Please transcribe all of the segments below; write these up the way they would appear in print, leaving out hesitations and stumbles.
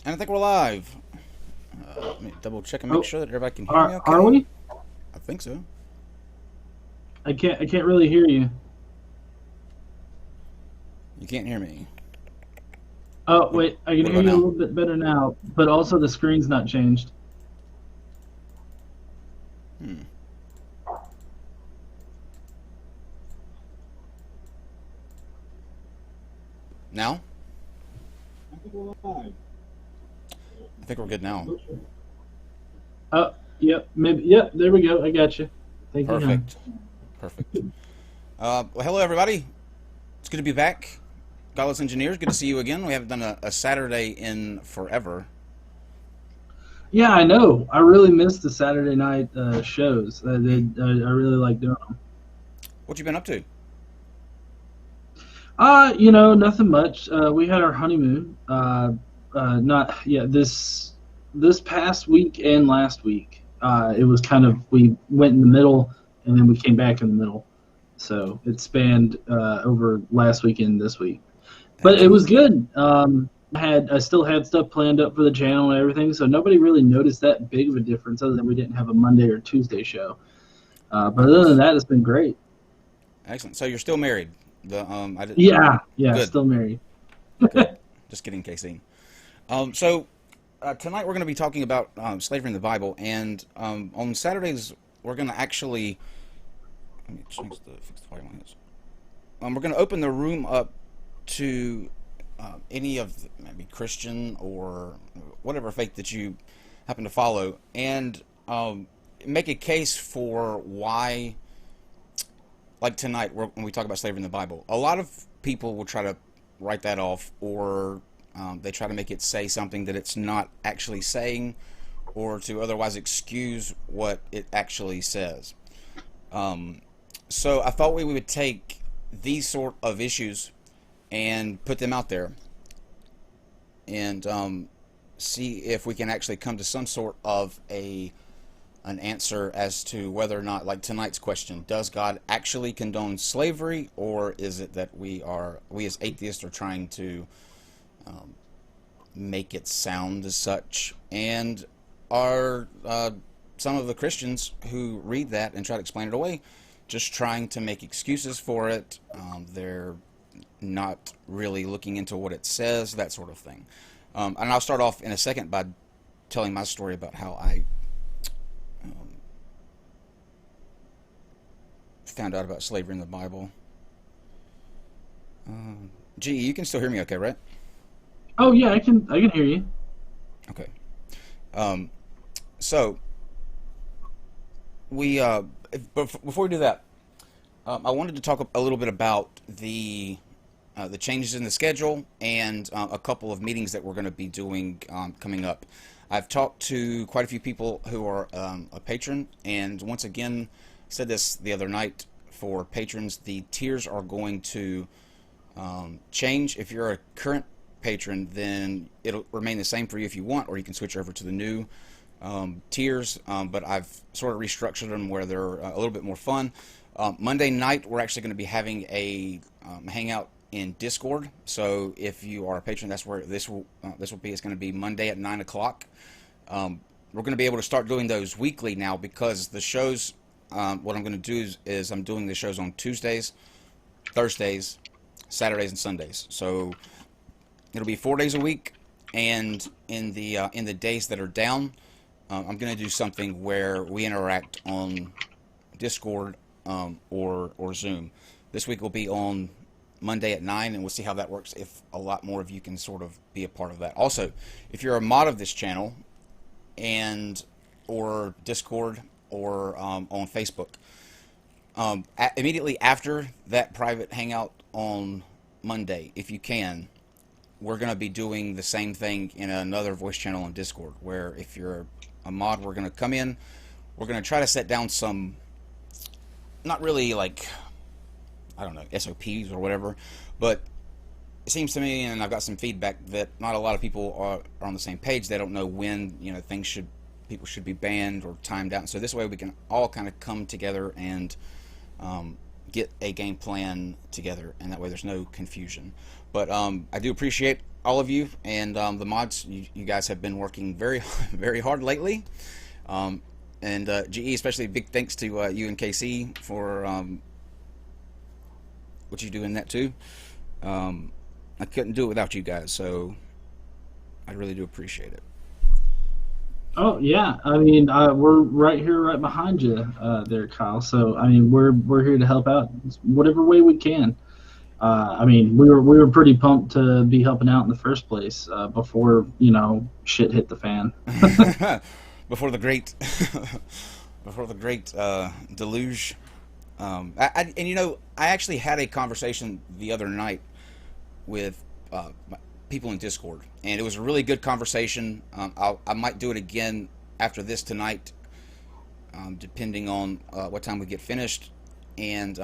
And I think we're live. Let me double check and make Oh, sure that everybody can hear me are okay. we? I think so. I can't really hear you. You can't hear me. Oh, What, wait, I can what hear about you a now? little bit better now, but also the screen's not changed. Hmm. Now? I think we're live. I think we're good now. Oh, yep, maybe, yep, there we go. I got you. Thank you, hon. Perfect. Perfect. Well, hello, everybody. It's good to be back. Godless Engineers, good to see you again. We haven't done a Saturday in forever. Yeah, I know. I really missed the Saturday night shows. Hmm. I really like doing them. What you been up to? Nothing much. We had our honeymoon. Not yeah, this past week and last week. It was kind of we went in the middle and then we came back in the middle. So it spanned over last weekend this week. But it was Excellent. good. I still had stuff planned up for the channel and everything, so nobody really noticed that big of a difference other than we didn't have a Monday or Tuesday show. But other than Nice. that, it's been great. Excellent. So you're still married? I did. Yeah, Good. still married. Good. Just kidding, Casey. So tonight we're going to be talking about slavery in the Bible, and on Saturdays we're going to actually let me change the fix the volume on this. We're going to open the room up to any of maybe Christian or whatever faith that you happen to follow, and make a case for why, like tonight, when we talk about slavery in the Bible, a lot of people will try to write that off, or they try to make it say something that it's not actually saying, or to otherwise excuse what it actually says. So I thought we would take these sort of issues and put them out there and see if we can actually come to some sort of a an answer as to whether or not, like tonight's question, does God actually condone slavery, or is it that we as atheists are trying to make it sound as such, and are some of the Christians who read that and try to explain it away just trying to make excuses for it. They're not really looking into what it says, that sort of thing. And I'll start off in a second by telling my story about how I um, found out about slavery in the Bible. Gee, you can still hear me okay, right? Oh yeah, I can hear you. Okay. Um, so we before we do that, I wanted to talk a little bit about the changes in the schedule and a couple of meetings that we're going to be doing coming up. I've talked to quite a few people who are a patron, and once again, said this the other night. For patrons, the tiers are going to change. If you're a current patron, then it'll remain the same for you if you want, or you can switch over to the new tiers. But I've sort of restructured them where they're a little bit more fun. Monday night, we're actually going to be having a hangout in Discord. So if you are a patron, that's where this will be. It's going to be Monday at 9 o'clock. We're going to be able to start doing those weekly now because the shows. What I'm going to do is I'm doing the shows on Tuesdays, Thursdays, Saturdays, and Sundays. So it'll be 4 days a week, and in the days that are down, I'm going to do something where we interact on Discord or Zoom. This week will be on Monday at 9, and we'll see how that works. If a lot more of you can sort of be a part of that. Also, if you're a mod of this channel and or Discord or on Facebook, immediately after that private hangout on Monday, if you can, we're going to be doing the same thing in another voice channel on Discord, where if you're a mod, we're going to come in, we're going to try to set down some, not really like, I don't know, SOPs or whatever, but it seems to me, and I've got some feedback, that not a lot of people are on the same page. They don't know when, things people should be banned or timed out. So this way we can all kind of come together and get a game plan together, and that way there's no confusion. But I do appreciate all of you and the mods. You guys have been working very very hard lately. And GE, especially big thanks to you and KC for what you do in that too. I couldn't do it without you guys, so I really do appreciate it. Oh yeah, I mean we're right here, right behind you, there, Kyle. So I mean we're here to help out whatever way we can. I mean we were pretty pumped to be helping out in the first place before shit hit the fan. Before the great, before the great deluge. And I actually had a conversation the other night with people in Discord, and it was a really good conversation. I might do it again after this tonight, depending on what time we get finished. And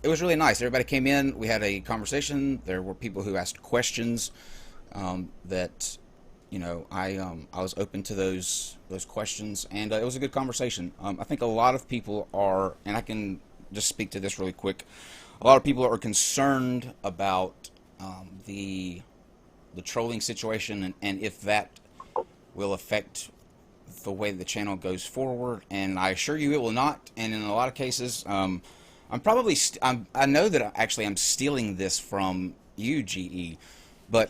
it was really nice. Everybody came in. We had a conversation. There were people who asked questions that I was open to those questions, and it was a good conversation. I think a lot of people are, and I can just speak to this really quick. A lot of people are concerned about the trolling situation, and if that will affect the way the channel goes forward. And I assure you, it will not. And in a lot of cases, I'm probably I know that I'm stealing this from you, GE, but.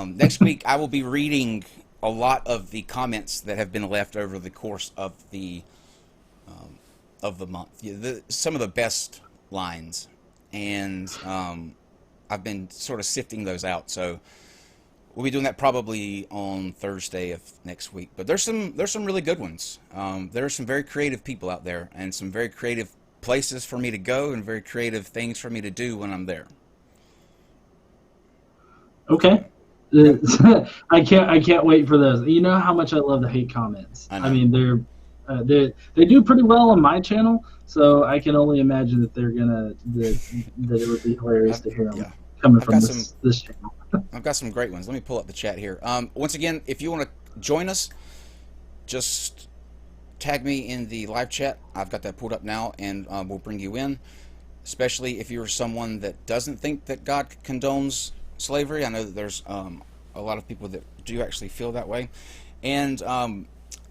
Next week, I will be reading a lot of the comments that have been left over the course of the month. Some of the best lines, and I've been sort of sifting those out. So we'll be doing that probably on Thursday of next week. But there's some really good ones. There are some very creative people out there, and some very creative places for me to go, and very creative things for me to do when I'm there. Okay. I can't wait for those. You know how much I love the hate comments. I mean, they do pretty well on my channel, so I can only imagine that that it would be hilarious to hear them coming from this channel. I've got some great ones. Let me pull up the chat here. Once again, if you want to join us, just tag me in the live chat. I've got that pulled up now, and we'll bring you in. Especially if you're someone that doesn't think that God condones slavery. I know that there's a lot of people that do actually feel that way, and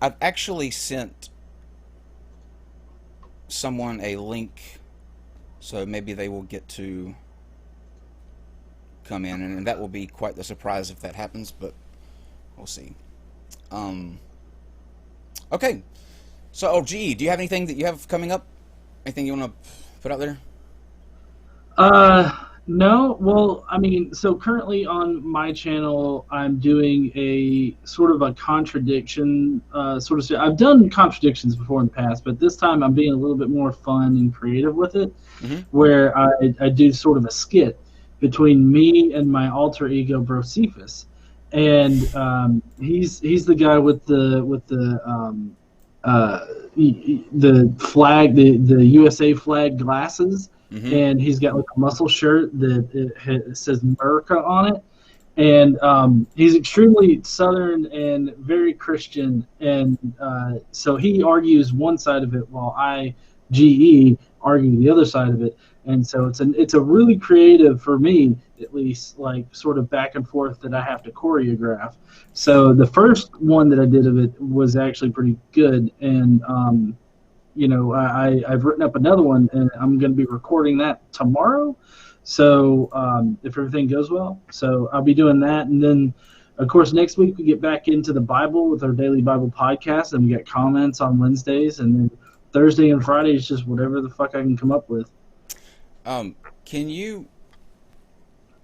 I've actually sent someone a link, so maybe they will get to come in, and that will be quite the surprise if that happens, but we'll see. Okay, so GE, do you have anything that you have coming up? Anything you want to put out there? No, well, I mean, so currently on my channel, I'm doing a sort of a contradiction, I've done contradictions before in the past, but this time I'm being a little bit more fun and creative with it, where I do sort of a skit between me and my alter ego, Brocephus, and he's the guy with the flag, the USA flag glasses. And he's got like a muscle shirt that it says America on it, and he's extremely Southern and very Christian, and so he argues one side of it while I, GE, argue the other side of it, and so it's a really creative, for me at least, like sort of back and forth that I have to choreograph. So the first one that I did of it was actually pretty good, and I've written up another one, and I'm going to be recording that tomorrow. So if everything goes well, so I'll be doing that, and then of course next week we get back into the Bible with our daily Bible podcast, and we get comments on Wednesdays, and then Thursday and Friday is just whatever the fuck I can come up with. Can you,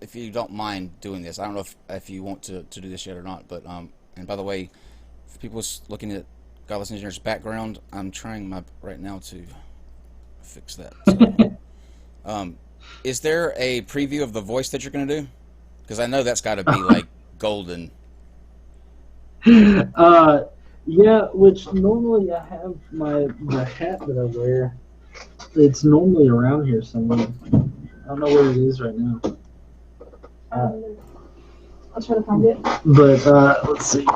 if you don't mind doing this, I don't know if you want to do this yet or not, but and by the way, for people looking at Godless Engineer's background, I'm trying right now to fix that. So, is there a preview of the voice that you're going to do? Because I know that's got to be like golden. Yeah, which normally I have the hat that I wear. It's normally around here somewhere. I don't know where it is right now. I'll try to find it. But let's see.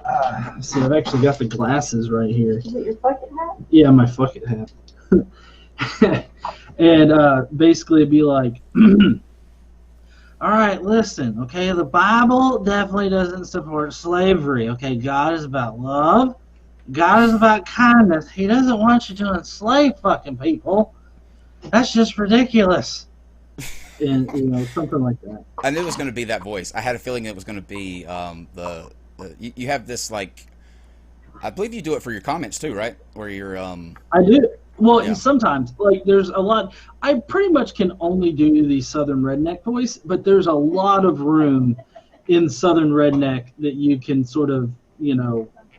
I've actually got the glasses right here. Is it your bucket hat? Yeah, my bucket hat. And basically it'd be like, all right, listen, okay, the Bible definitely doesn't support slavery. Okay, God is about love. God is about kindness. He doesn't want you to enslave fucking people. That's just ridiculous. And something like that. I knew it was going to be that voice. I had a feeling it was going to be you have this like I believe you do it for your comments too, right? Where you're I do. Well, and yeah. sometimes like there's a lot. I pretty much can only do the Southern redneck voice, but there's a lot of room in Southern redneck that you can sort of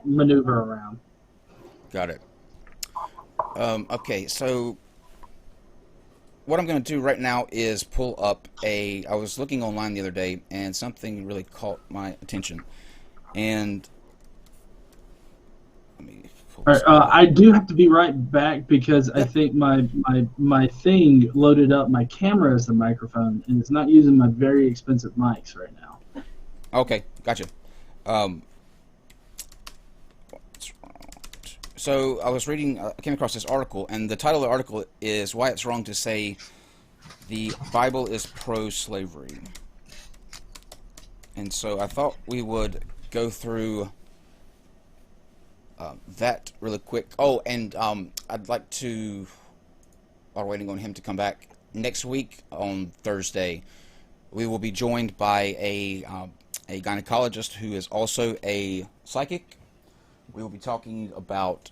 maneuver around. Got it. Okay, so what I'm going to do right now is pull up I was looking online the other day and something really caught my attention. And let me pull All this right, up. I do have to be right back because I Yep. think my thing loaded up my camera as the microphone, and it's not using my very expensive mics right now. Okay, gotcha. Um, so I was reading, I came across this article, and the title of the article is "Why It's Wrong to Say the Bible is Pro-Slavery." And so I thought we would go through that really quick. Oh, and I'd like to, while waiting on him to come back, next week on Thursday, we will be joined by a gynecologist who is also a psychic. We will be talking about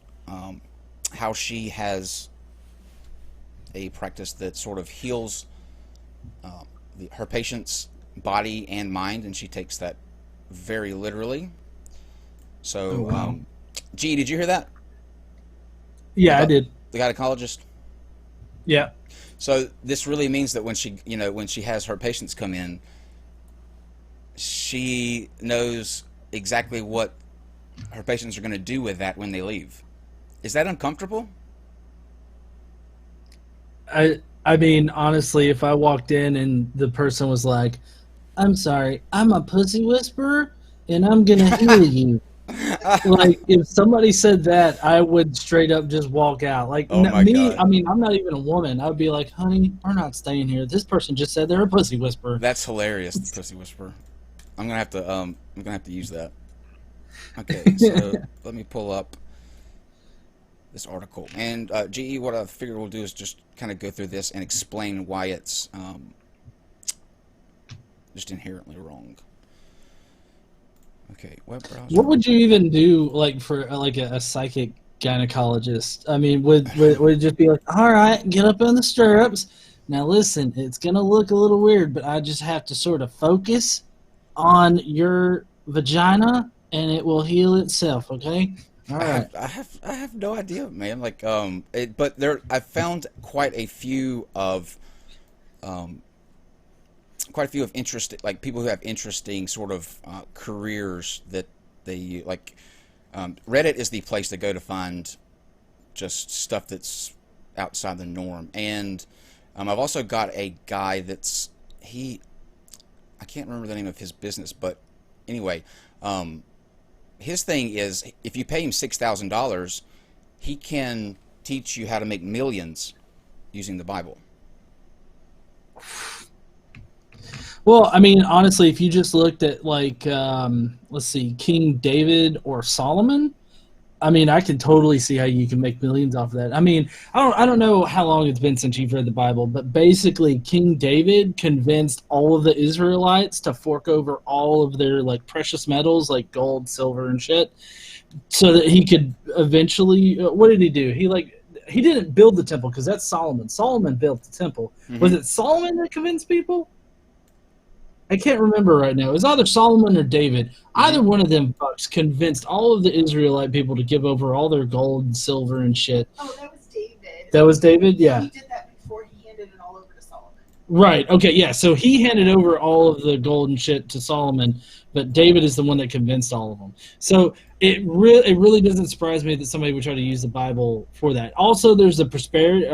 how she has a practice that sort of heals her patient's body and mind, and she takes that very literally. Oh, So, wow. G, did you hear that Yeah, I about did. the gynecologist? Yeah. So this really means that when she has her patients come in, she knows exactly what her patients are going to do with that when they leave. Is that uncomfortable? I mean, honestly, if I walked in and the person was like, "I'm sorry, I'm a pussy whisperer, and I'm gonna heal you." Like, if somebody said that, I would straight up just walk out. Like, Oh my me, god, I mean, I'm not even a woman. I would be like, "Honey, we're not staying here. This person just said they're a pussy whisperer." that's hilarious, the pussy whisperer. I'm gonna have to use that. Okay, so let me pull up this article. And GE, what I figured we'll do is just kind of go through this and explain why it's just inherently wrong. Okay, web browser. What would you even do, like, for like a psychic gynecologist? I mean, would it just be like, "All right, get up in the stirrups. Now listen, it's gonna look a little weird, but I just have to sort of focus on your vagina, and it will heal itself." Okay. All right. I have no idea, man. Like but I found um, quite a few of interest, like people who have interesting sort of careers that they like. Reddit is the place to go to find just stuff that's outside the norm. And I've also got a guy I can't remember the name of his business, but anyway, his thing is if you pay him $6,000, he can teach you how to make millions using the Bible. Well, I mean, honestly, if you just looked at like, let's see, King David or Solomon, I mean, I can totally see how you can make millions off of that. I mean, I don't know how long it's been since you've read the Bible, but basically, King David convinced all of the Israelites to fork over all of their like precious metals, like gold, silver, and shit, so that he could eventually. What did he do? He didn't build the temple because that's Solomon. Solomon built the temple. Was Mm-hmm. it Solomon that convinced people? I can't remember right now. It was either Solomon or David. Mm-hmm. Either one of them fucks convinced all of the Israelite people to give over all their gold and silver and shit. Oh, that was David. That was David? Yeah. He did that before he handed it all over to Solomon. Right. Okay, yeah. So he handed over all of the gold and shit to Solomon, but David is the one that convinced all of them. So it really doesn't surprise me that somebody would try to use the Bible for that. Also, there's the prosperity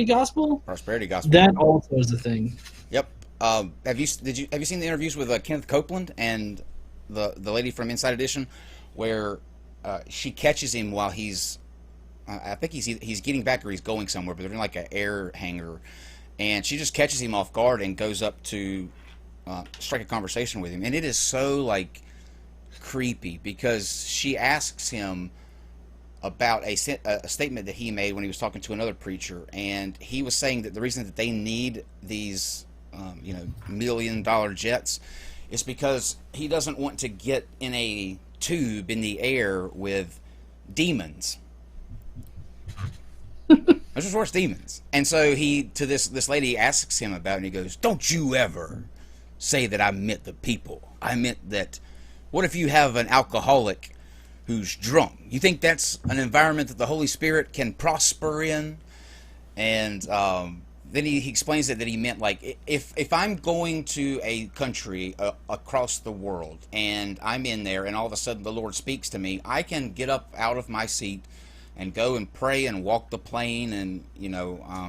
gospel. Prosperity gospel. That also is a thing. Yep. Have you seen the interviews with Kenneth Copeland and the lady from Inside Edition, where she catches him while he's I think he's getting back or he's going somewhere, but they're in like an air hangar, and she just catches him off guard and goes up to strike a conversation with him, and it is so like creepy because she asks him about a statement that he made when he was talking to another preacher, and he was saying that the reason that they need these $1 million jets is because he doesn't want to get in a tube in the air with demons. There's just worse demons. And so he to this lady asks him about it, and he goes, "Don't you ever say that I meant the people. I meant that. What if you have an alcoholic who's drunk? You think that's an environment that the Holy Spirit can prosper in?" And then he explains that he meant like if I'm going to a country across the world and I'm in there and all of a sudden the Lord speaks to me, I can get up out of my seat and go and pray and walk the plane and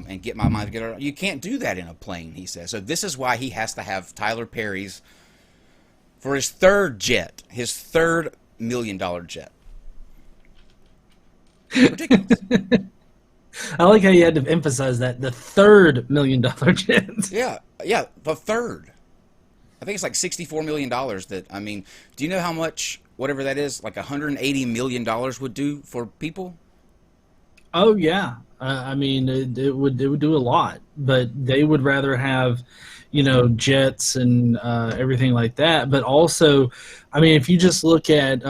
and get my mind together. You can't do that in a plane, he says. So this is why he has to have Tyler Perry's for his third jet, his $3 million jet. Ridiculous. I like how you had to emphasize that the $3 million jet. Yeah, the third. I think it's like $64 million. That do you know how much whatever that is, like $180 million would do for people? Oh yeah, it would do a lot, but they would rather have, jets and everything like that. But also, if you just look at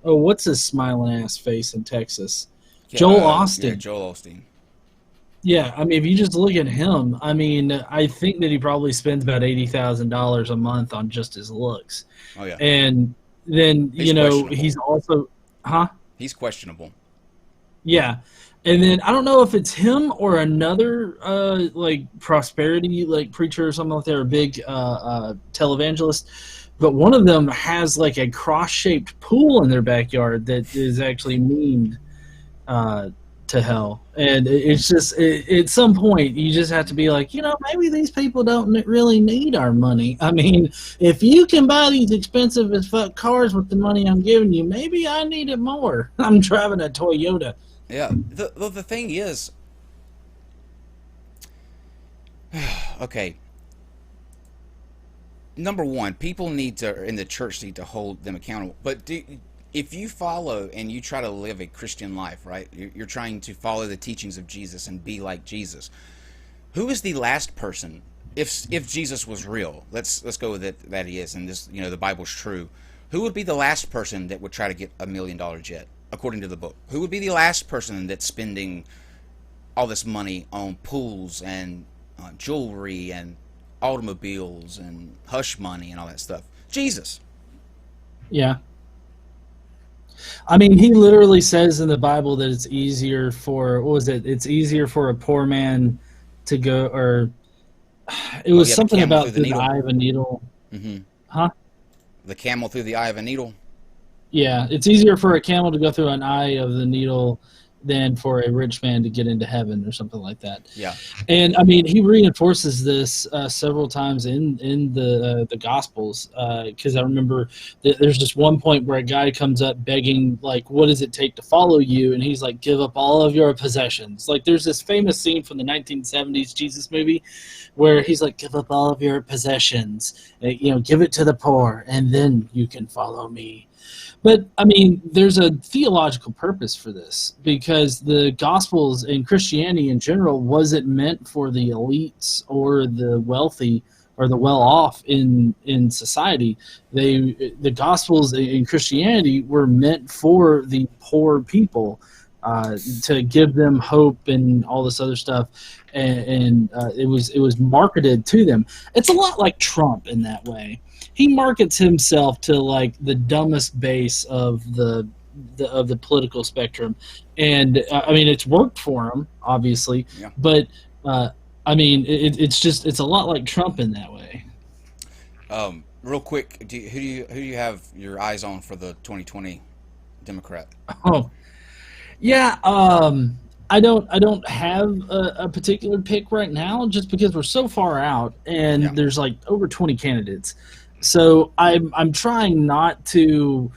what's his smiling ass face in Texas? Yeah, Joel Osteen. Yeah, Joel Osteen. Yeah, if you just look at him, I think that he probably spends about $80,000 a month on just his looks. Oh yeah. And then he's also, He's questionable. Yeah, and then I don't know if it's him or another prosperity preacher or something like that, or a big televangelist. But one of them has like a cross-shaped pool in their backyard that is actually memed to hell. And it's just at some point you just have to be like, maybe these people don't really need our money. If you can buy these expensive as fuck cars with the money I'm giving you, maybe I need it more. I'm driving a Toyota. Yeah. The thing is, okay. Number one, people in the church need to hold them accountable. But if you follow and you try to live a Christian life, right? You're trying to follow the teachings of Jesus and be like Jesus. Who is the last person? If Jesus was real, let's go with it that he is, and this the Bible's true. Who would be the last person that would try to get $1 million jet, according to the book? Who would be the last person that's spending all this money on pools and jewelry and automobiles and hush money and all that stuff? Jesus. Yeah. He literally says in the Bible that it's easier for, it's easier for a poor man to go, or it was something about through the eye of a needle. Mm-hmm. Huh? The camel through the eye of a needle? Yeah, it's easier for a camel to go through an eye of the needle than for a rich man to get into heaven or something like that. Yeah. And he reinforces this several times in the Gospels, because I remember there's just one point where a guy comes up begging, like, what does it take to follow you? And he's like, give up all of your possessions. Like, there's this famous scene from the 1970s Jesus movie where he's like, give up all of your possessions, give it to the poor, and then you can follow me. But, there's a theological purpose for this, because the Gospels and Christianity in general wasn't meant for the elites or the wealthy or the well-off in society. The Gospels in Christianity were meant for the poor people, to give them hope and all this other stuff, and it was marketed to them. It's a lot like Trump in that way. He markets himself to like the dumbest base of the political spectrum, and it's worked for him, obviously. Yeah. But it's a lot like Trump in that way. Real quick, who do you have your eyes on for the 2020 Democrat? Oh, yeah. I don't have a particular pick right now, just because we're so far out, and there's like over 20 candidates. So I'm trying not to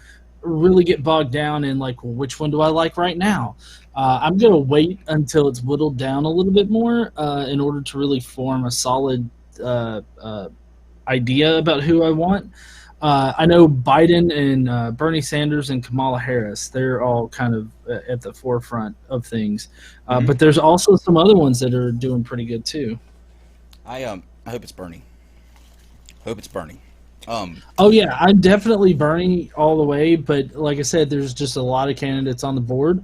really get bogged down in like, well, which one do I like right now? I'm gonna wait until it's whittled down a little bit more in order to really form a solid idea about who I want. I know Biden and Bernie Sanders and Kamala Harris, they're all kind of at the forefront of things. But there's also some other ones that are doing pretty good too. I hope it's Bernie. Hope it's Bernie. Oh yeah, I'm definitely Bernie all the way. But like I said, there's just a lot of candidates on the board.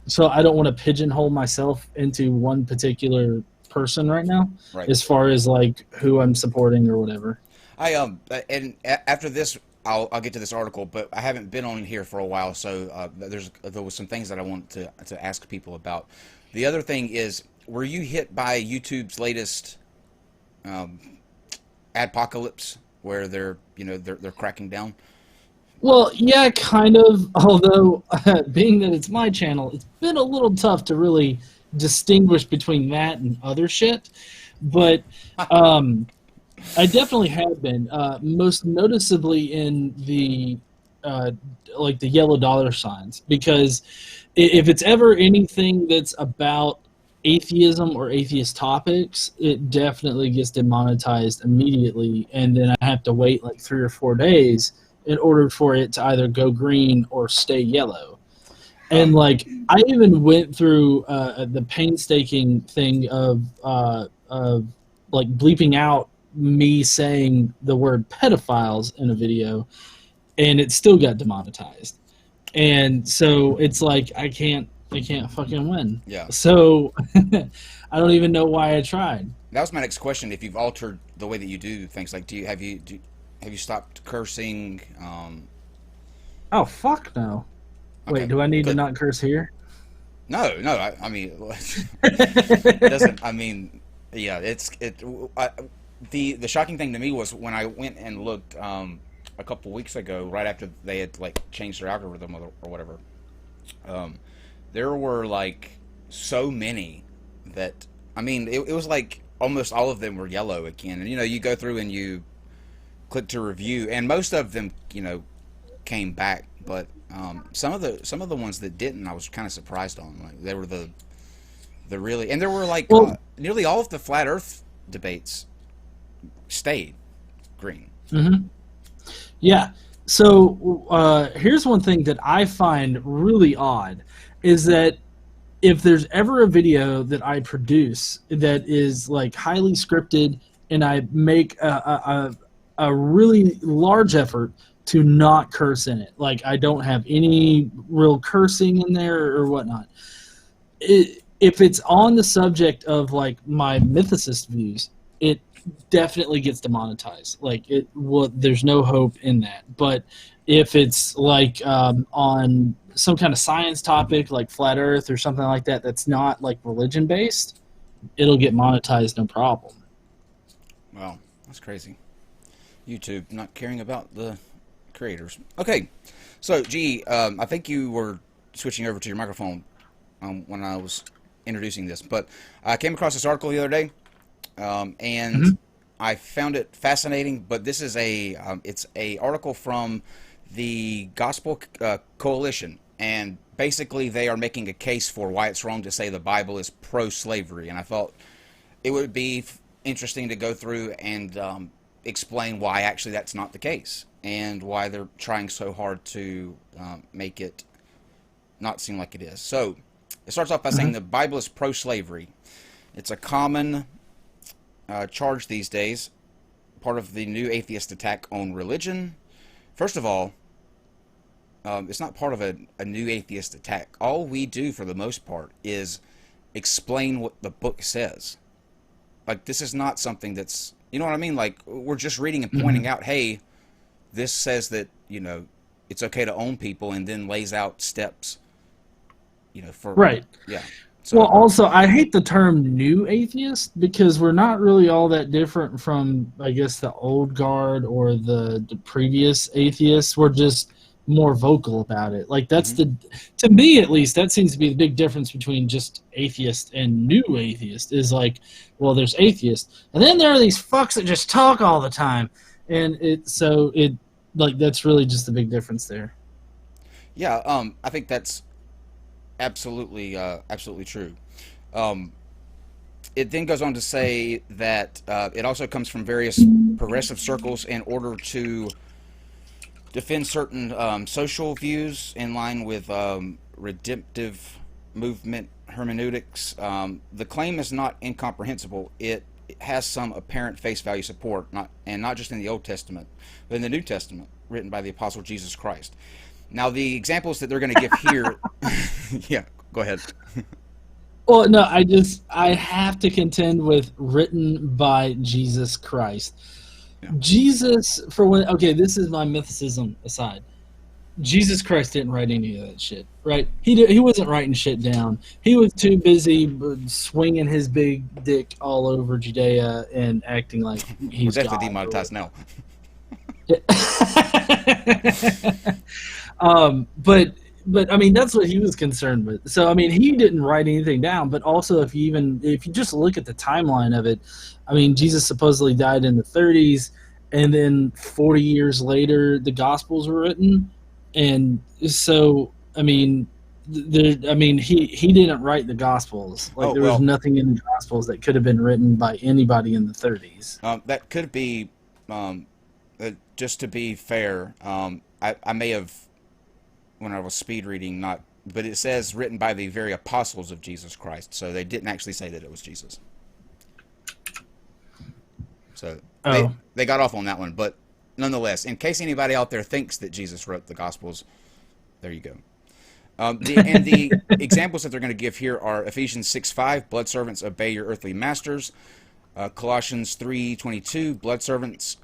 So I don't want to pigeonhole myself into one particular person right now, as far as like who I'm supporting or whatever. And after this, I'll get to this article, but I haven't been on here for a while, so there was some things that I wanted to ask people about. The other thing is, were you hit by YouTube's latest adpocalypse, where they're cracking down? Well, yeah, kind of. Although, being that it's my channel, it's been a little tough to really distinguish between that and other shit. But I definitely have been, most noticeably in the like the yellow dollar signs, because if it's ever anything that's about atheism or atheist topics, it definitely gets demonetized immediately, and then I have to wait like 3 or 4 days in order for it to either go green or stay yellow. And like I even went through the painstaking thing of like bleeping out me saying the word pedophiles in a video, and it still got demonetized. And so it's like I can't fucking win. Yeah. So I don't even know why I tried. That was my next question. If you've altered the way that you do things, like have you stopped cursing? Oh fuck no. Okay, wait, do I need good. to not curse here? No. I mean, it doesn't. I mean, yeah. The shocking thing to me was when I went and looked a couple weeks ago, right after they had like changed their algorithm or whatever. There were like so many that, I mean, it was like almost all of them were yellow again. And you go through and you click to review, and most of them came back, but some of the ones that didn't, I was kind of surprised on. Like they were the really, and there were like nearly all of the flat Earth debates stayed green. Mm-hmm. Yeah. So here's one thing that I find really odd is that if there's ever a video that I produce that is like highly scripted and I make a really large effort to not curse in it, like I don't have any real cursing in there or whatnot, if it's on the subject of like my mythicist views, it definitely gets demonetized. Like there's no hope in that. But if it's like on some kind of science topic like flat Earth or something like that, that's not like religion based, it'll get monetized no problem. Wow, that's crazy. YouTube not caring about the creators. Okay, so I think you were switching over to your microphone when I was introducing this, but I came across this article the other day, and I found it fascinating. But this is it's a article from the Gospel Coalition, and basically they are making a case for why it's wrong to say the Bible is pro-slavery, and I thought it would be interesting to go through and explain why actually that's not the case, and why they're trying so hard to make it not seem like it is. So it starts off by saying the Bible is pro-slavery. It's a common charge these days, part of the new atheist attack on religion. First of all, it's not part of a new atheist attack. All we do, for the most part, is explain what the book says. Like, this is not something that's, you know what I mean? Like, we're just reading and pointing out, hey, this says that, it's okay to own people, and then lays out steps, for... Right. Yeah. So, well, also, I hate the term new atheist because we're not really all that different from, I guess, the old guard or the previous atheists. We're just more vocal about it. Like, that's to me at least, that seems to be the big difference between just atheist and new atheist is like, well, there's atheists, and then there are these fucks that just talk all the time. And that's really just the big difference there. Yeah, I think that's absolutely true. Um, it then goes on to say that it also comes from various progressive circles in order to defend certain social views in line with redemptive movement hermeneutics. The claim is not incomprehensible. It has some apparent face value support, not just in the Old Testament, but in the New Testament, written by the Apostle Jesus Christ. Now, the examples that they're going to give here, yeah, go ahead. Well, no, I have to contend with written by Jesus Christ. Yeah. Jesus, for when, okay, this is my mythicism aside. Jesus Christ didn't write any of that shit, right? He wasn't writing shit down. He was too busy swinging his big dick all over Judea and acting like We're he's definitely God. demonetized now. But I mean that's what he was concerned with. So I mean he didn't write anything down. But also if you just look at the timeline of it, I mean Jesus supposedly died in the 30s, and then 40 years later the Gospels were written, and so I mean. He didn't write the Gospels. Like there was nothing in the Gospels that could have been written by anybody in the 30s. That could be, just to be fair, I may have, when I was speed reading, but it says written by the very apostles of Jesus Christ, so they didn't actually say that it was Jesus. So they got off on that one, but nonetheless, in case anybody out there thinks that Jesus wrote the Gospels, there you go. The examples that they're going to give here are Ephesians 6:5, blood servants obey your earthly masters. Colossians 3:22, blood servants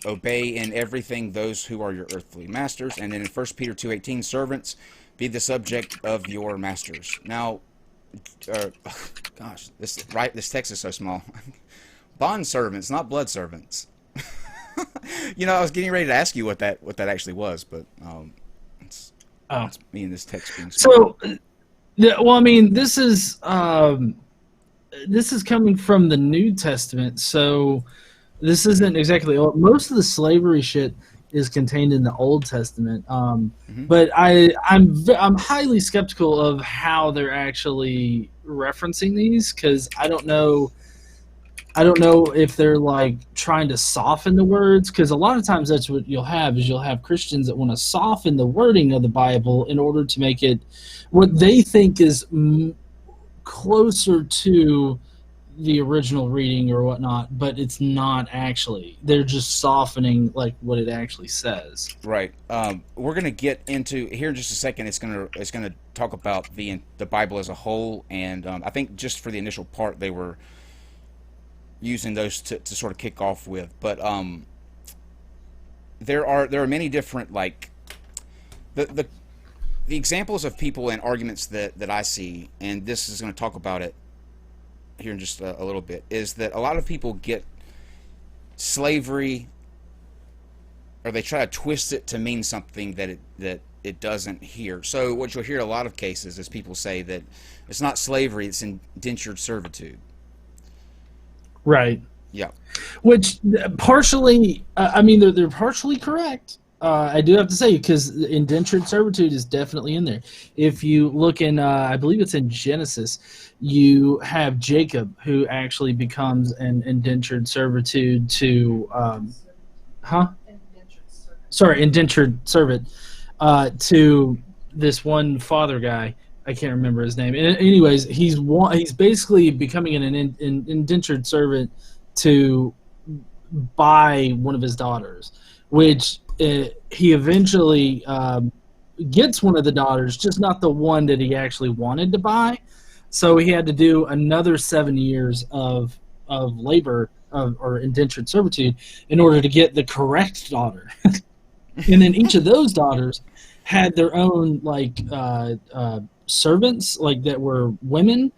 obey in everything those who are your earthly masters. And then in 1 Peter 2:18, servants, be the subject of your masters. Now, this text is so small. Bond servants, not blood servants. I was getting ready to ask you what that actually was, but it's me in this text being small. So, well, I mean, this is coming from the New Testament, so this isn't exactly most of the slavery shit is contained in the Old Testament. But I'm highly skeptical of how they're actually referencing these, because I don't know if they're like trying to soften the words, because a lot of times that's what you'll have Christians that want to soften the wording of the Bible in order to make it what they think is closer to the original reading or whatnot, but it's not actually. They're just softening like what it actually says. Right. We're going to get into here in just a second. It's going to talk about the Bible as a whole, and I think just for the initial part they were using those to sort of kick off with, but there are many different, like the examples of people and arguments that I see, and this is going to talk about it here in just a little bit, is that a lot of people get slavery, or they try to twist it to mean something that it doesn't here. So what you'll hear a lot of cases is people say that it's not slavery, it's indentured servitude. Right. Yeah. Which partially, they're partially correct. I do have to say, because indentured servitude is definitely in there. If you look in, I believe it's in Genesis, you have Jacob who actually becomes an indentured servitude to, indentured servant to this one father guy. I can't remember his name. Anyways, he's basically becoming an indentured servant to buy one of his daughters, which he eventually gets one of the daughters, just not the one that he actually wanted to buy. So he had to do another 7 years of labor or indentured servitude in order to get the correct daughter. And then each of those daughters had their own servants, like that were women,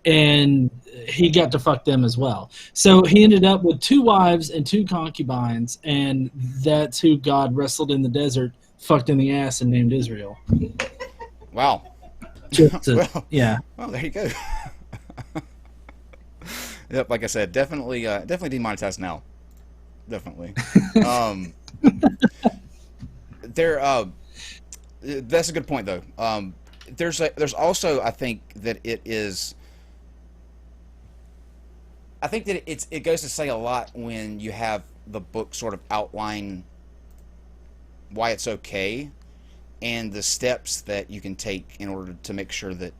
and he got to fuck them as well. So he ended up with 2 wives and 2 concubines, and that's who God wrestled in the desert, fucked in the ass, and named Israel. Wow. Yeah. Well, there you go. Yep, like I said, definitely demonetized now. Definitely. That's a good point, though. There's also, I think that it is. I think that it goes to say a lot when you have the book sort of outline why it's okay and the steps that you can take in order to make sure that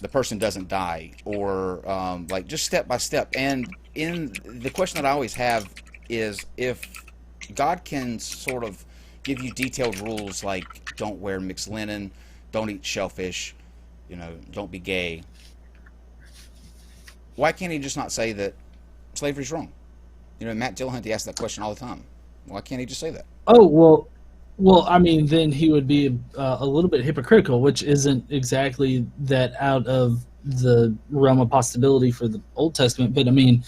the person doesn't die, or like just step by step. And in the question that I always have is, if God can sort of give you detailed rules like don't wear mixed linen, don't eat shellfish, don't be gay, why can't he just not say that slavery's wrong? Matt Dillahunty asks that question all the time. Why can't he just say that? Oh, well, I mean, then he would be a little bit hypocritical, which isn't exactly that out of the realm of possibility for the Old Testament. But I mean,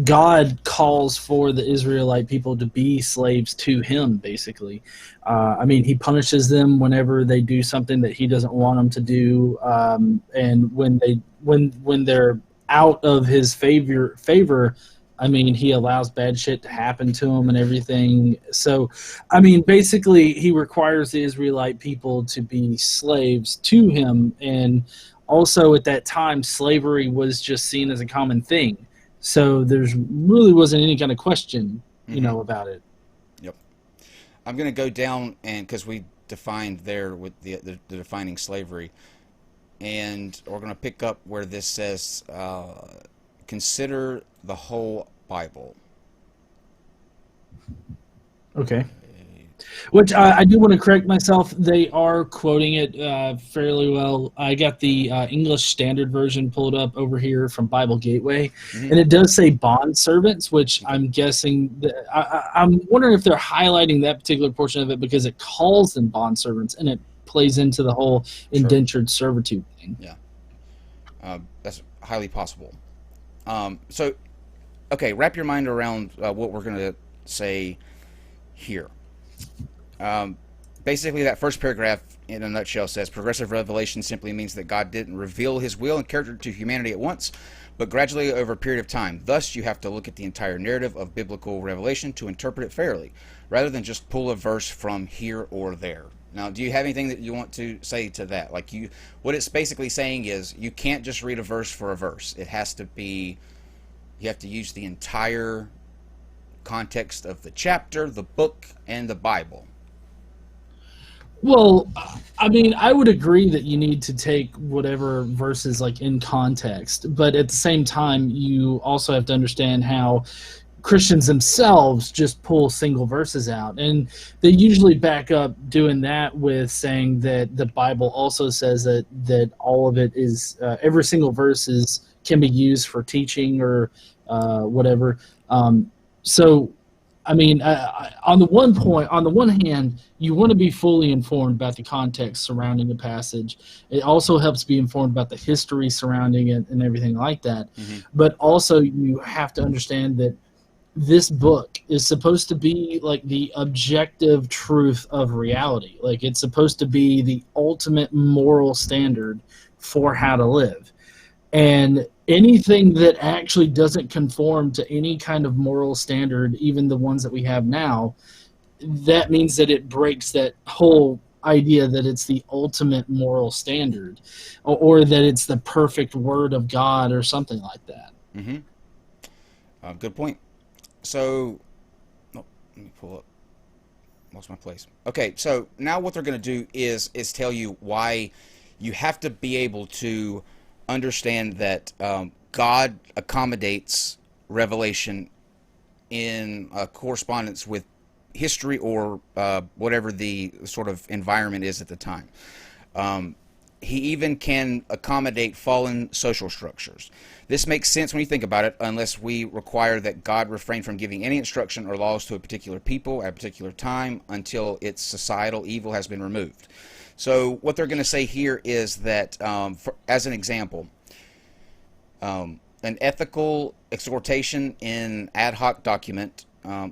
God calls for the Israelite people to be slaves to Him, basically. I mean, He punishes them whenever they do something that He doesn't want them to do, and when they're out of His favor. I mean, He allows bad shit to happen to them and everything. So, I mean, basically, He requires the Israelite people to be slaves to Him. And also at that time, slavery was just seen as a common thing. So there's really wasn't any kind of question, about it. Yep. I'm going to go down, and because we defined there with the defining slavery, and we're going to pick up where this says, consider the whole Bible. Okay. Which I do want to correct myself. They are quoting it fairly well. I got the English Standard Version pulled up over here from Bible Gateway, and it does say bond servants, which I'm guessing I'm wondering if they're highlighting that particular portion of it because it calls them bond servants, and it plays into the whole indentured servitude thing. Yeah, that's highly possible. So, okay, wrap your mind around what we're going to say here. Basically, that first paragraph, in a nutshell, says progressive revelation simply means that God didn't reveal His will and character to humanity at once, but gradually over a period of time. Thus, you have to look at the entire narrative of biblical revelation to interpret it fairly, rather than just pull a verse from here or there. Now, do you have anything that you want to say to that? Like, what it's basically saying is you can't just read a verse for a verse. It has to be, you have to use the entire context of the chapter, the book, and the Bible. Well, I mean, I would agree that you need to take whatever verses like in context, but at the same time, you also have to understand how Christians themselves just pull single verses out, and they usually back up doing that with saying that the Bible also says that all of it is every single verse can be used for teaching or whatever. So, I mean, on the one hand, you want to be fully informed about the context surrounding the passage. It also helps be informed about the history surrounding it and everything like that. But also, you have to understand that this book is supposed to be like the objective truth of reality. Like, it's supposed to be the ultimate moral standard for how to live. And anything that actually doesn't conform to any kind of moral standard, even the ones that we have now, that means that it breaks that whole idea that it's the ultimate moral standard, or that it's the perfect word of God or something like that. Good point. So, let me pull up. Lost my place. Okay, so now what they're going to do is tell you why you have to be able to understand that God accommodates revelation in correspondence with history or whatever the sort of environment is at the time. He even can accommodate fallen social structures. This makes sense when you think about it, unless we require that God refrain from giving any instruction or laws to a particular people at a particular time until its societal evil has been removed. So what they're going to say here is that, as an example, an ethical exhortation in ad hoc document,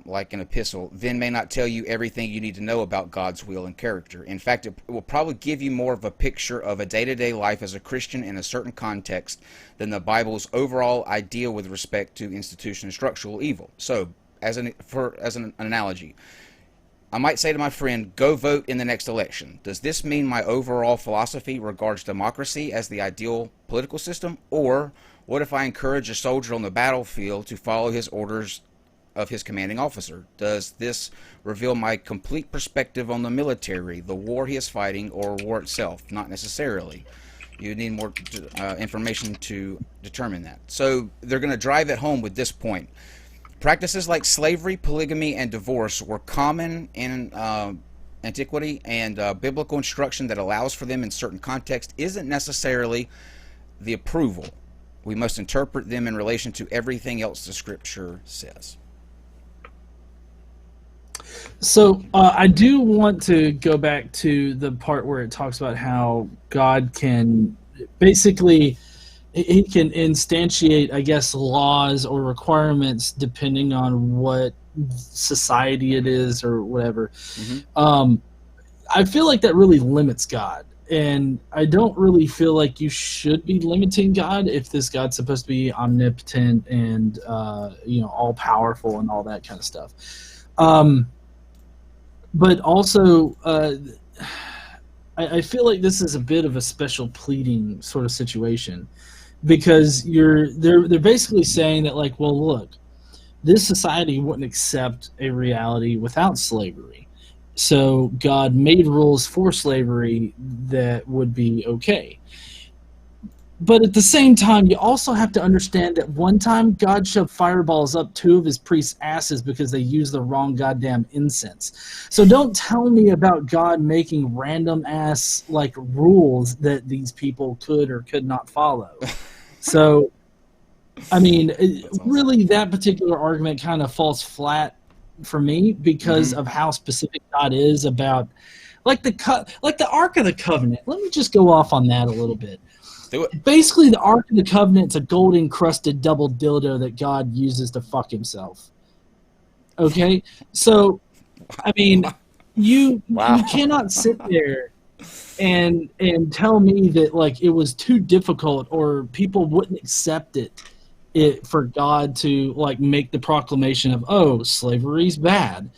like an epistle, then may not tell you everything you need to know about God's will and character. In fact, it will probably give you more of a picture of a day-to-day life as a Christian in a certain context than the Bible's overall idea with respect to institution and structural evil. So, as an analogy, I might say to my friend, go vote in the next election. Does this mean my overall philosophy regards democracy as the ideal political system? Or what if I encourage a soldier on the battlefield to follow his orders of his commanding officer? Does this reveal my complete perspective on the military, the war he is fighting, or war itself? Not necessarily. You need more information to determine that. So they're going to drive it home with this point. Practices like slavery, polygamy, and divorce were common in antiquity, and biblical instruction that allows for them in certain contexts isn't necessarily the approval. We must interpret them in relation to everything else the Scripture says. So I do want to go back to the part where it talks about how God can basically, he can instantiate, I guess, laws or requirements depending on what society it is or whatever. Mm-hmm. I feel like that really limits God. And I don't really feel like you should be limiting God if this God's supposed to be omnipotent and all powerful and all that kind of stuff. But also, I feel like this is a bit of a special pleading sort of situation, because they're basically saying that, like, well, look, this society wouldn't accept a reality without slavery. So God made rules for slavery that would be okay. But at the same time, you also have to understand that one time God shoved fireballs up 2 of his priests' asses because they used the wrong goddamn incense. So don't tell me about God making random ass like rules that these people could or could not follow. So, I mean, really, that particular argument kind of falls flat for me because of how specific God is about, like the Ark of the Covenant. Let me just go off on that a little bit. Basically, the Ark of the Covenant's a gold-encrusted double dildo that God uses to fuck himself. Okay? So, I mean, you cannot sit there and tell me that, like, it was too difficult or people wouldn't accept it for God to, like, make the proclamation of, oh, slavery's bad.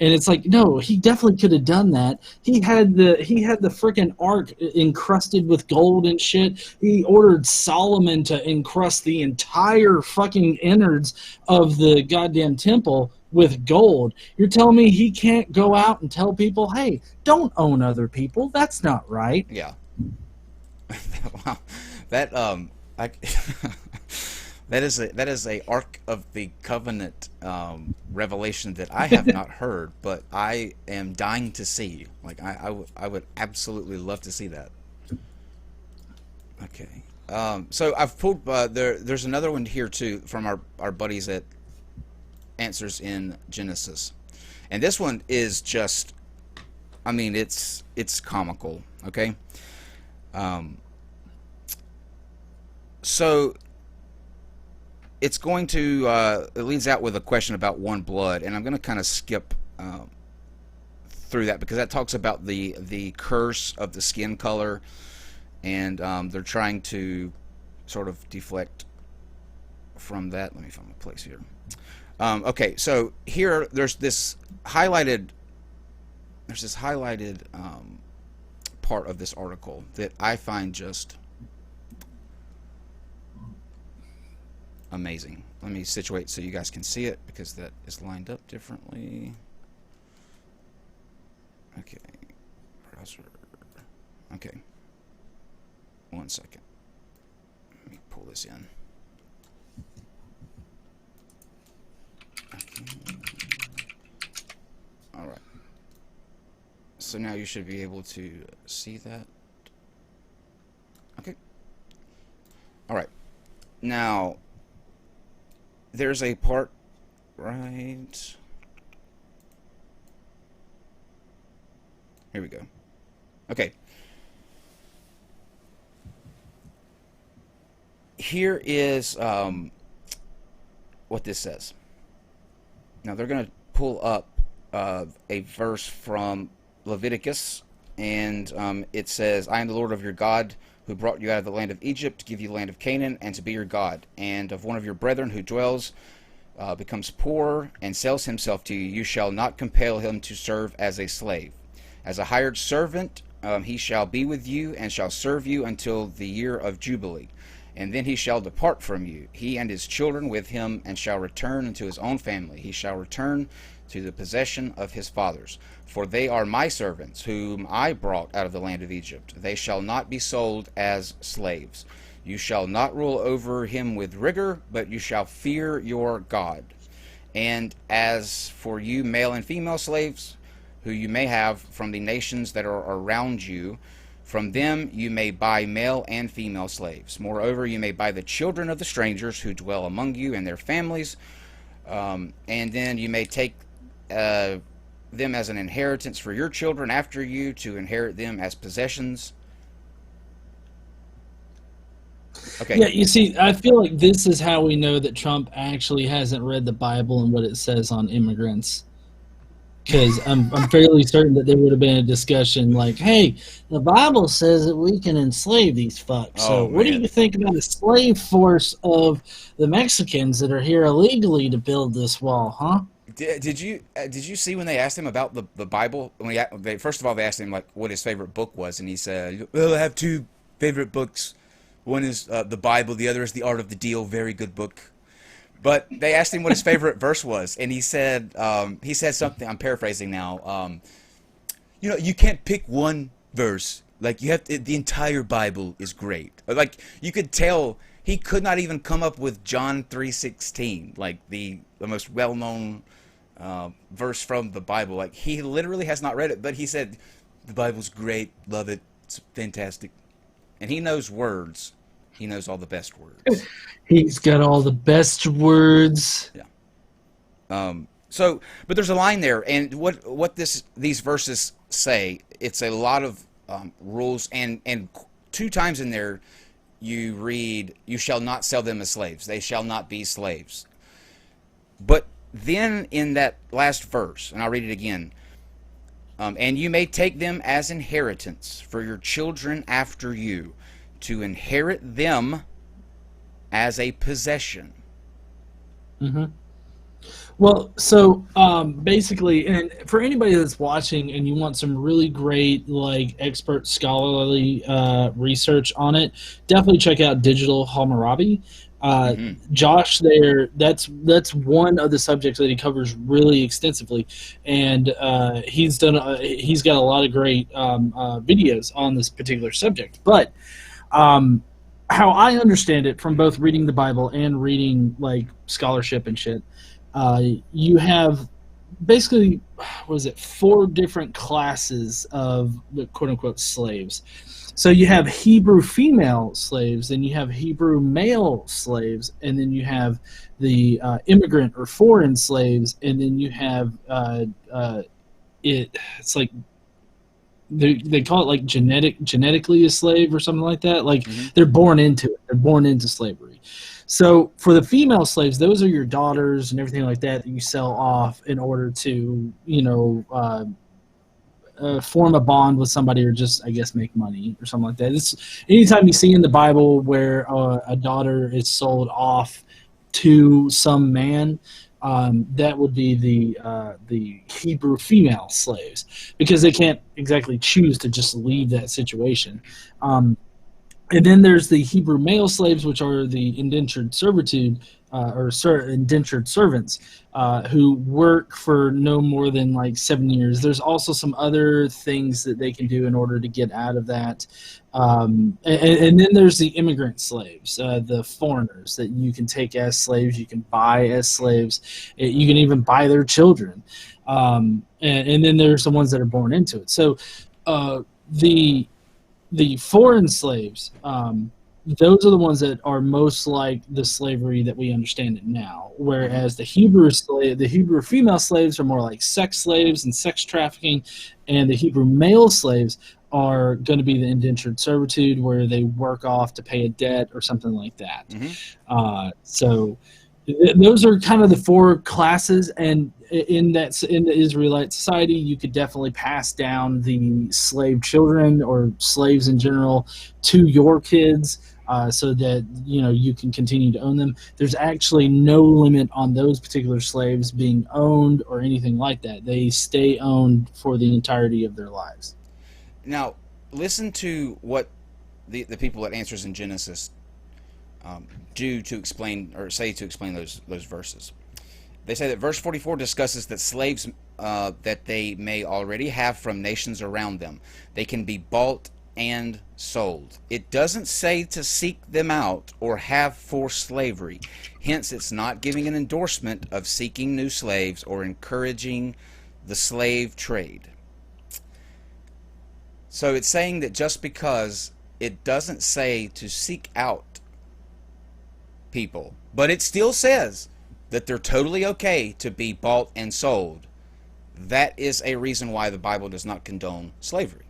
And it's like, no, he definitely could have done that. He had the freaking ark encrusted with gold and shit. He ordered Solomon to encrust the entire fucking innards of the goddamn temple with gold. You're telling me he can't go out and tell people, hey, don't own other people. That's not right. Yeah. Wow. That that is a Ark of the Covenant revelation that I have not heard, but I am dying to see. Like I would absolutely love to see that. Okay. So I've pulled there's another one here too from our buddies at Answers in Genesis, and this one is just, I mean, it's comical. Okay. So it's going to it leads out with a question about one blood, and I'm going to kind of skip through that because that talks about the curse of the skin color, and they're trying to sort of deflect from that. Let me find my place here. Okay, so here there's this highlighted part of this article that I find just amazing. Let me situate so you guys can see it because that is lined up differently. Okay, browser. Okay, 1 second. Let me pull this in. Okay. All right. So now you should be able to see that. Okay. All right. Now, there's a part, right? Here we go. Okay. Here is what this says. Now they're going to pull up a verse from Leviticus, and it says, I am the Lord of your God, who brought you out of the land of Egypt to give you the land of Canaan and to be your God, and of one of your brethren who dwells becomes poor and sells himself to you, you shall not compel him to serve as a slave. As a hired servant, he shall be with you and shall serve you until the year of Jubilee. And then he shall depart from you, he and his children with him, and shall return unto his own family. He shall return to the possession of his fathers. For they are my servants, whom I brought out of the land of Egypt. They shall not be sold as slaves. You shall not rule over him with rigor, but you shall fear your God. And as for you, male and female slaves, who you may have from the nations that are around you, from them you may buy male and female slaves. Moreover, you may buy the children of the strangers who dwell among you and their families, and then you may take them as an inheritance for your children after you, to inherit them as possessions. Okay. Yeah, you see, I feel like this is how we know that Trump actually hasn't read the Bible and what it says on immigrants. Because I'm fairly certain that there would have been a discussion like, hey, the Bible says that we can enslave these fucks. So what do you think about a slave force of the Mexicans that are here illegally to build this wall, huh? Did you see when they asked him about the Bible? First of all, they asked him like what his favorite book was, and he said, well, I have two favorite books. One is the Bible, the other is The Art of the Deal, very good book. But they asked him what his favorite verse was, and he said something. I'm paraphrasing now. You can't pick one verse. Like you have to, the entire Bible is great. Like you could tell he could not even come up with John 3:16, like the most well-known verse from the Bible. Like he literally has not read it, but he said the Bible's great, love it, it's fantastic, and he knows words. He knows all the best words. He's got all the best words. Yeah. But there's a line there, and what these verses say, it's a lot of rules, and two times in there you read, you shall not sell them as slaves. They shall not be slaves. But then in that last verse, and I'll read it again, and you may take them as inheritance for your children after you, to inherit them as a possession. Mm-hmm. Well, so basically, and for anybody that's watching and you want some really great, like, expert scholarly research on it, definitely check out Digital Hammurabi. Josh there, that's one of the subjects that he covers really extensively, and he's got a lot of great videos on this particular subject. But how I understand it from both reading the Bible and reading like scholarship and shit, you have basically, what is it, 4 different classes of the quote-unquote slaves. So you have Hebrew female slaves, then you have Hebrew male slaves, and then you have the immigrant or foreign slaves, and then you have it's like they call it like genetically a slave or something like that. Like they're born into it. They're born into slavery. So for the female slaves, those are your daughters and everything like that you sell off in order to, form a bond with somebody or just, I guess, make money or something like that. It's anytime you see in the Bible where a daughter is sold off to some man, that would be the Hebrew female slaves, because they can't exactly choose to just leave that situation. And then there's the Hebrew male slaves, which are the indentured servitude indentured servants who work for no more than like 7 years. There's also some other things that they can do in order to get out of that. And then there's the immigrant slaves, the foreigners that you can take as slaves, you can buy as slaves, you can even buy their children. And then there's the ones that are born into it. So the foreign slaves, those are the ones that are most like the slavery that we understand it now. Whereas the Hebrew female slaves are more like sex slaves and sex trafficking, and the Hebrew male slaves are going to be the indentured servitude, where they work off to pay a debt or something like that. So those are kind of the 4 classes, and in the Israelite society, you could definitely pass down the slave children or slaves in general to your kids. so that you can continue to own them. There's actually no limit on those particular slaves being owned or anything like that. They stay owned for the entirety of their lives. Now, listen to what the people at Answers in Genesis do to explain, or say to explain those verses. They say that verse 44 discusses that slaves that they may already have from nations around them, they can be bought and sold. It doesn't say to seek them out or have forced slavery. Hence, it's not giving an endorsement of seeking new slaves or encouraging the slave trade. So it's saying that just because it doesn't say to seek out people, but it still says that they're totally okay to be bought and sold, that is a reason why the Bible does not condone slavery.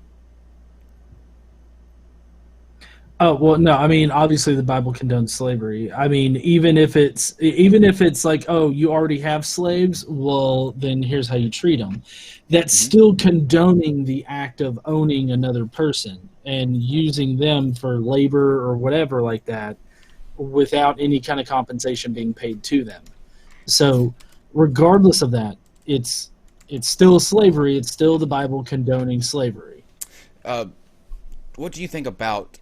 Oh, well, no, I mean, obviously the Bible condones slavery. I mean, even if it's like, oh, you already have slaves, well, then here's how you treat them. That's still condoning the act of owning another person and using them for labor or whatever like that without any kind of compensation being paid to them. So regardless of that, it's still slavery. It's still the Bible condoning slavery. What do you think about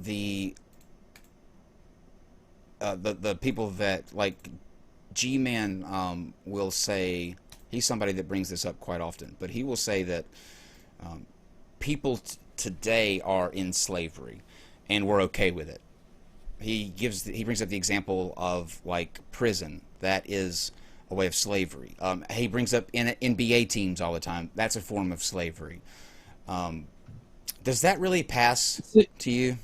the people that, like, G-Man will say, he's somebody that brings this up quite often, but he will say that people today are in slavery and we're okay with it. He brings up the example of, like, prison. That is a way of slavery. He brings up NBA teams all the time. That's a form of slavery. Does that really pass to you?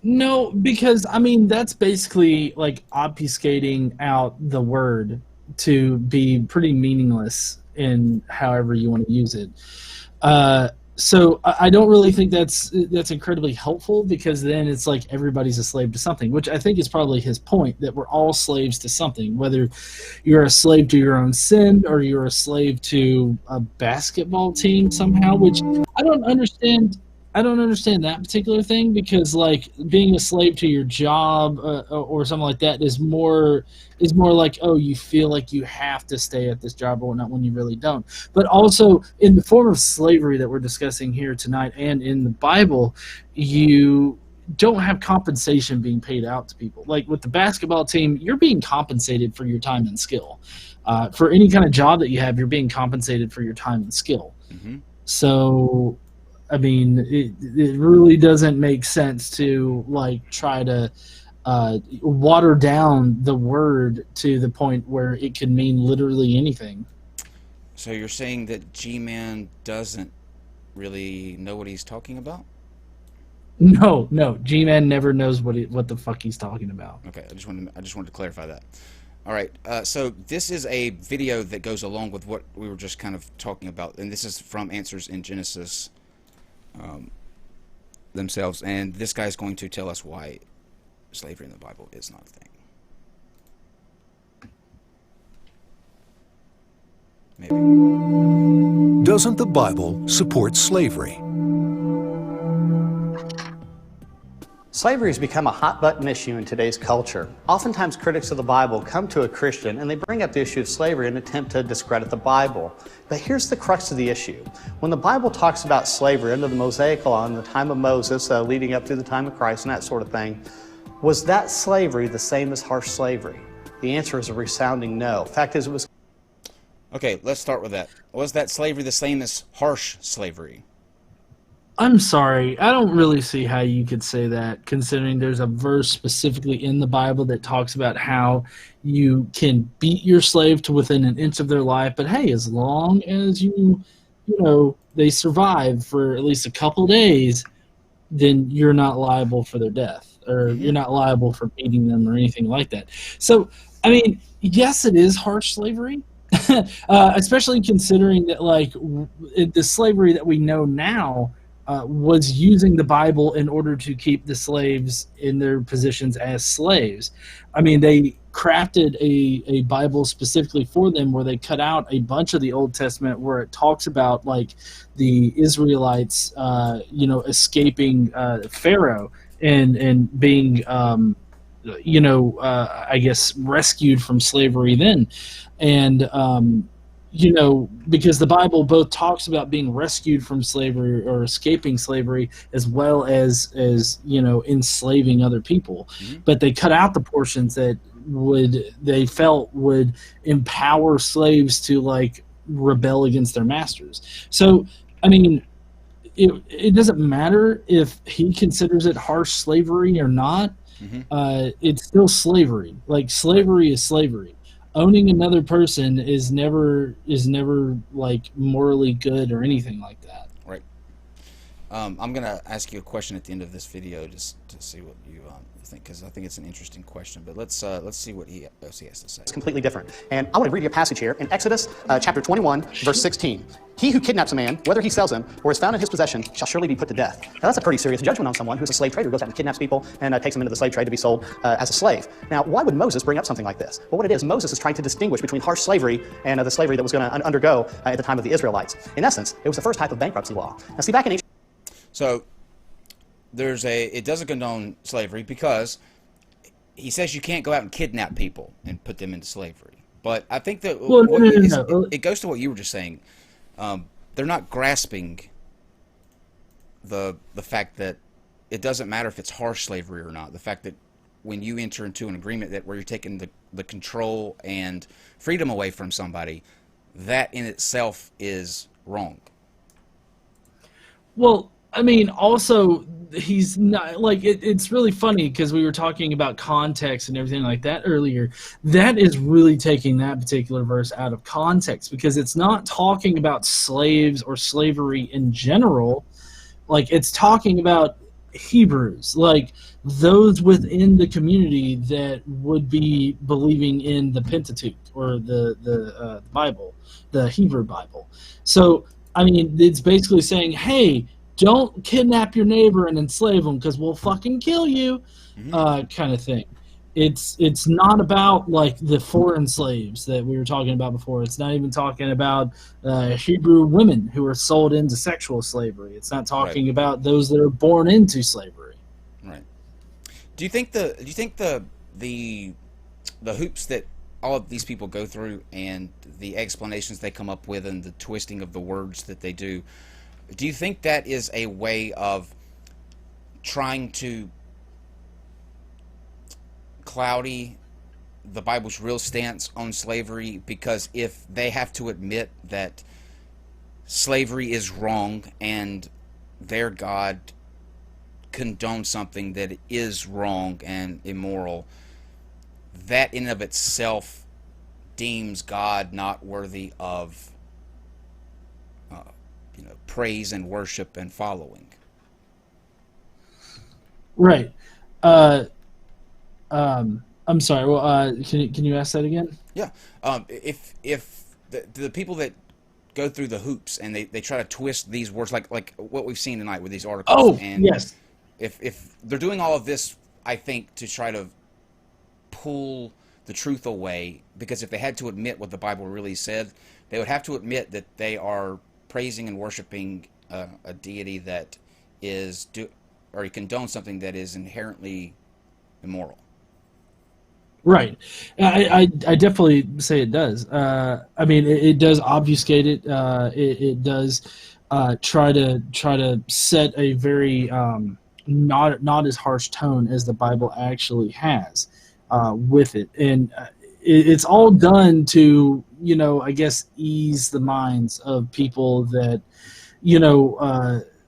No, because, I mean, that's basically like obfuscating out the word to be pretty meaningless in however you want to use it. So I don't really think that's incredibly helpful, because then it's like everybody's a slave to something, which I think is probably his point, that we're all slaves to something, whether you're a slave to your own sin or you're a slave to a basketball team somehow, which I don't understand. I don't understand that particular thing, because, like, being a slave to your job or something like that is more like, oh, you feel like you have to stay at this job or whatnot when you really don't. But also, in the form of slavery that we're discussing here tonight and in the Bible, you don't have compensation being paid out to people. Like with the basketball team, you're being compensated for your time and skill. For any kind of job that you have, you're being compensated for your time and skill. Mm-hmm. So, I mean, it really doesn't make sense to, like, try to water down the word to the point where it can mean literally anything. So you're saying that G-Man doesn't really know what he's talking about? No, G-Man never knows what the fuck he's talking about. Okay, I just wanted to clarify that. All right, so this is a video that goes along with what we were just kind of talking about, and this is from Answers in Genesis themselves, and this guy's going to tell us why slavery in the Bible is not a thing. Maybe. Doesn't the Bible support slavery? Slavery has become a hot-button issue in today's culture. Oftentimes, critics of the Bible come to a Christian and they bring up the issue of slavery in an attempt to discredit the Bible. But here's the crux of the issue. When the Bible talks about slavery under the Mosaic Law in the time of Moses, leading up to the time of Christ and that sort of thing, was that slavery the same as harsh slavery? The answer is a resounding no. Fact is, it was... Okay, let's start with that. Was that slavery the same as harsh slavery? I'm sorry, I don't really see how you could say that, considering there's a verse specifically in the Bible that talks about how you can beat your slave to within an inch of their life, but hey, as long as they survive for at least a couple days, then you're not liable for their death, or you're not liable for beating them or anything like that. So, I mean, yes, it is harsh slavery, especially considering that, like, the slavery that we know now, was using the Bible in order to keep the slaves in their positions as slaves. I mean, they crafted a Bible specifically for them where they cut out a bunch of the Old Testament where it talks about like the Israelites, escaping Pharaoh and being, I guess rescued from slavery then. And, because the Bible both talks about being rescued from slavery or escaping slavery as well as enslaving other people. Mm-hmm. But they cut out the portions that they felt would empower slaves to like rebel against their masters. So, I mean, it doesn't matter if he considers it harsh slavery or not. Mm-hmm. It's still slavery. Like slavery is slavery. Owning another person is never like morally good or anything like that. Right. I'm gonna ask you a question at the end of this video just to see what you think, because I think it's an interesting question. But let's see what he has to say. It's completely different. And I want to read you a passage here in Exodus chapter 21, verse 16. He who kidnaps a man, whether he sells him or is found in his possession, shall surely be put to death. Now that's a pretty serious judgment on someone who's a slave trader, who goes out and kidnaps people and takes them into the slave trade to be sold as a slave. Now, why would Moses bring up something like this? Well, what it is, Moses is trying to distinguish between harsh slavery and the slavery that was going to undergo at the time of the Israelites. In essence, it was the first type of bankruptcy law. Now, see, back in ancient... So it doesn't condone slavery because he says you can't go out and kidnap people and put them into slavery. But I think that it goes to what you were just saying. They're not grasping the fact that it doesn't matter if it's harsh slavery or not. The fact that when you enter into an agreement that where you're taking the control and freedom away from somebody, that in itself is wrong. Well, I mean, also, he's not like it's really funny because we were talking about context and everything like that earlier. That is really taking that particular verse out of context because it's not talking about slaves or slavery in general. Like, it's talking about Hebrews, like those within the community that would be believing in the Pentateuch or the Bible, the Hebrew Bible. So, I mean, it's basically saying, hey, don't kidnap your neighbor and enslave them because we'll fucking kill you, kind of thing. It's not about like the foreign slaves that we were talking about before. It's not even talking about Hebrew women who are sold into sexual slavery. It's not talking about those that are born into slavery. Right. Do you think the hoops that all of these people go through and the explanations they come up with and the twisting of the words that they do, do you think that is a way of trying to cloudy the Bible's real stance on slavery? Because if they have to admit that slavery is wrong and their God condones something that is wrong and immoral, that in and of itself deems God not worthy of praise and worship and following. Right. I'm sorry. Well, can you ask that again? Yeah. If the people that go through the hoops and they try to twist these words like what we've seen tonight with these articles. Oh, and yes. If they're doing all of this, I think to try to pull the truth away, because if they had to admit what the Bible really said, they would have to admit that they are praising and worshiping a deity that is or he condones something that is inherently immoral. Right. I definitely say it does. I mean, it does obfuscate it. It does try to set a very not as harsh tone as the Bible actually has with it, and it's all done to I guess ease the minds of people that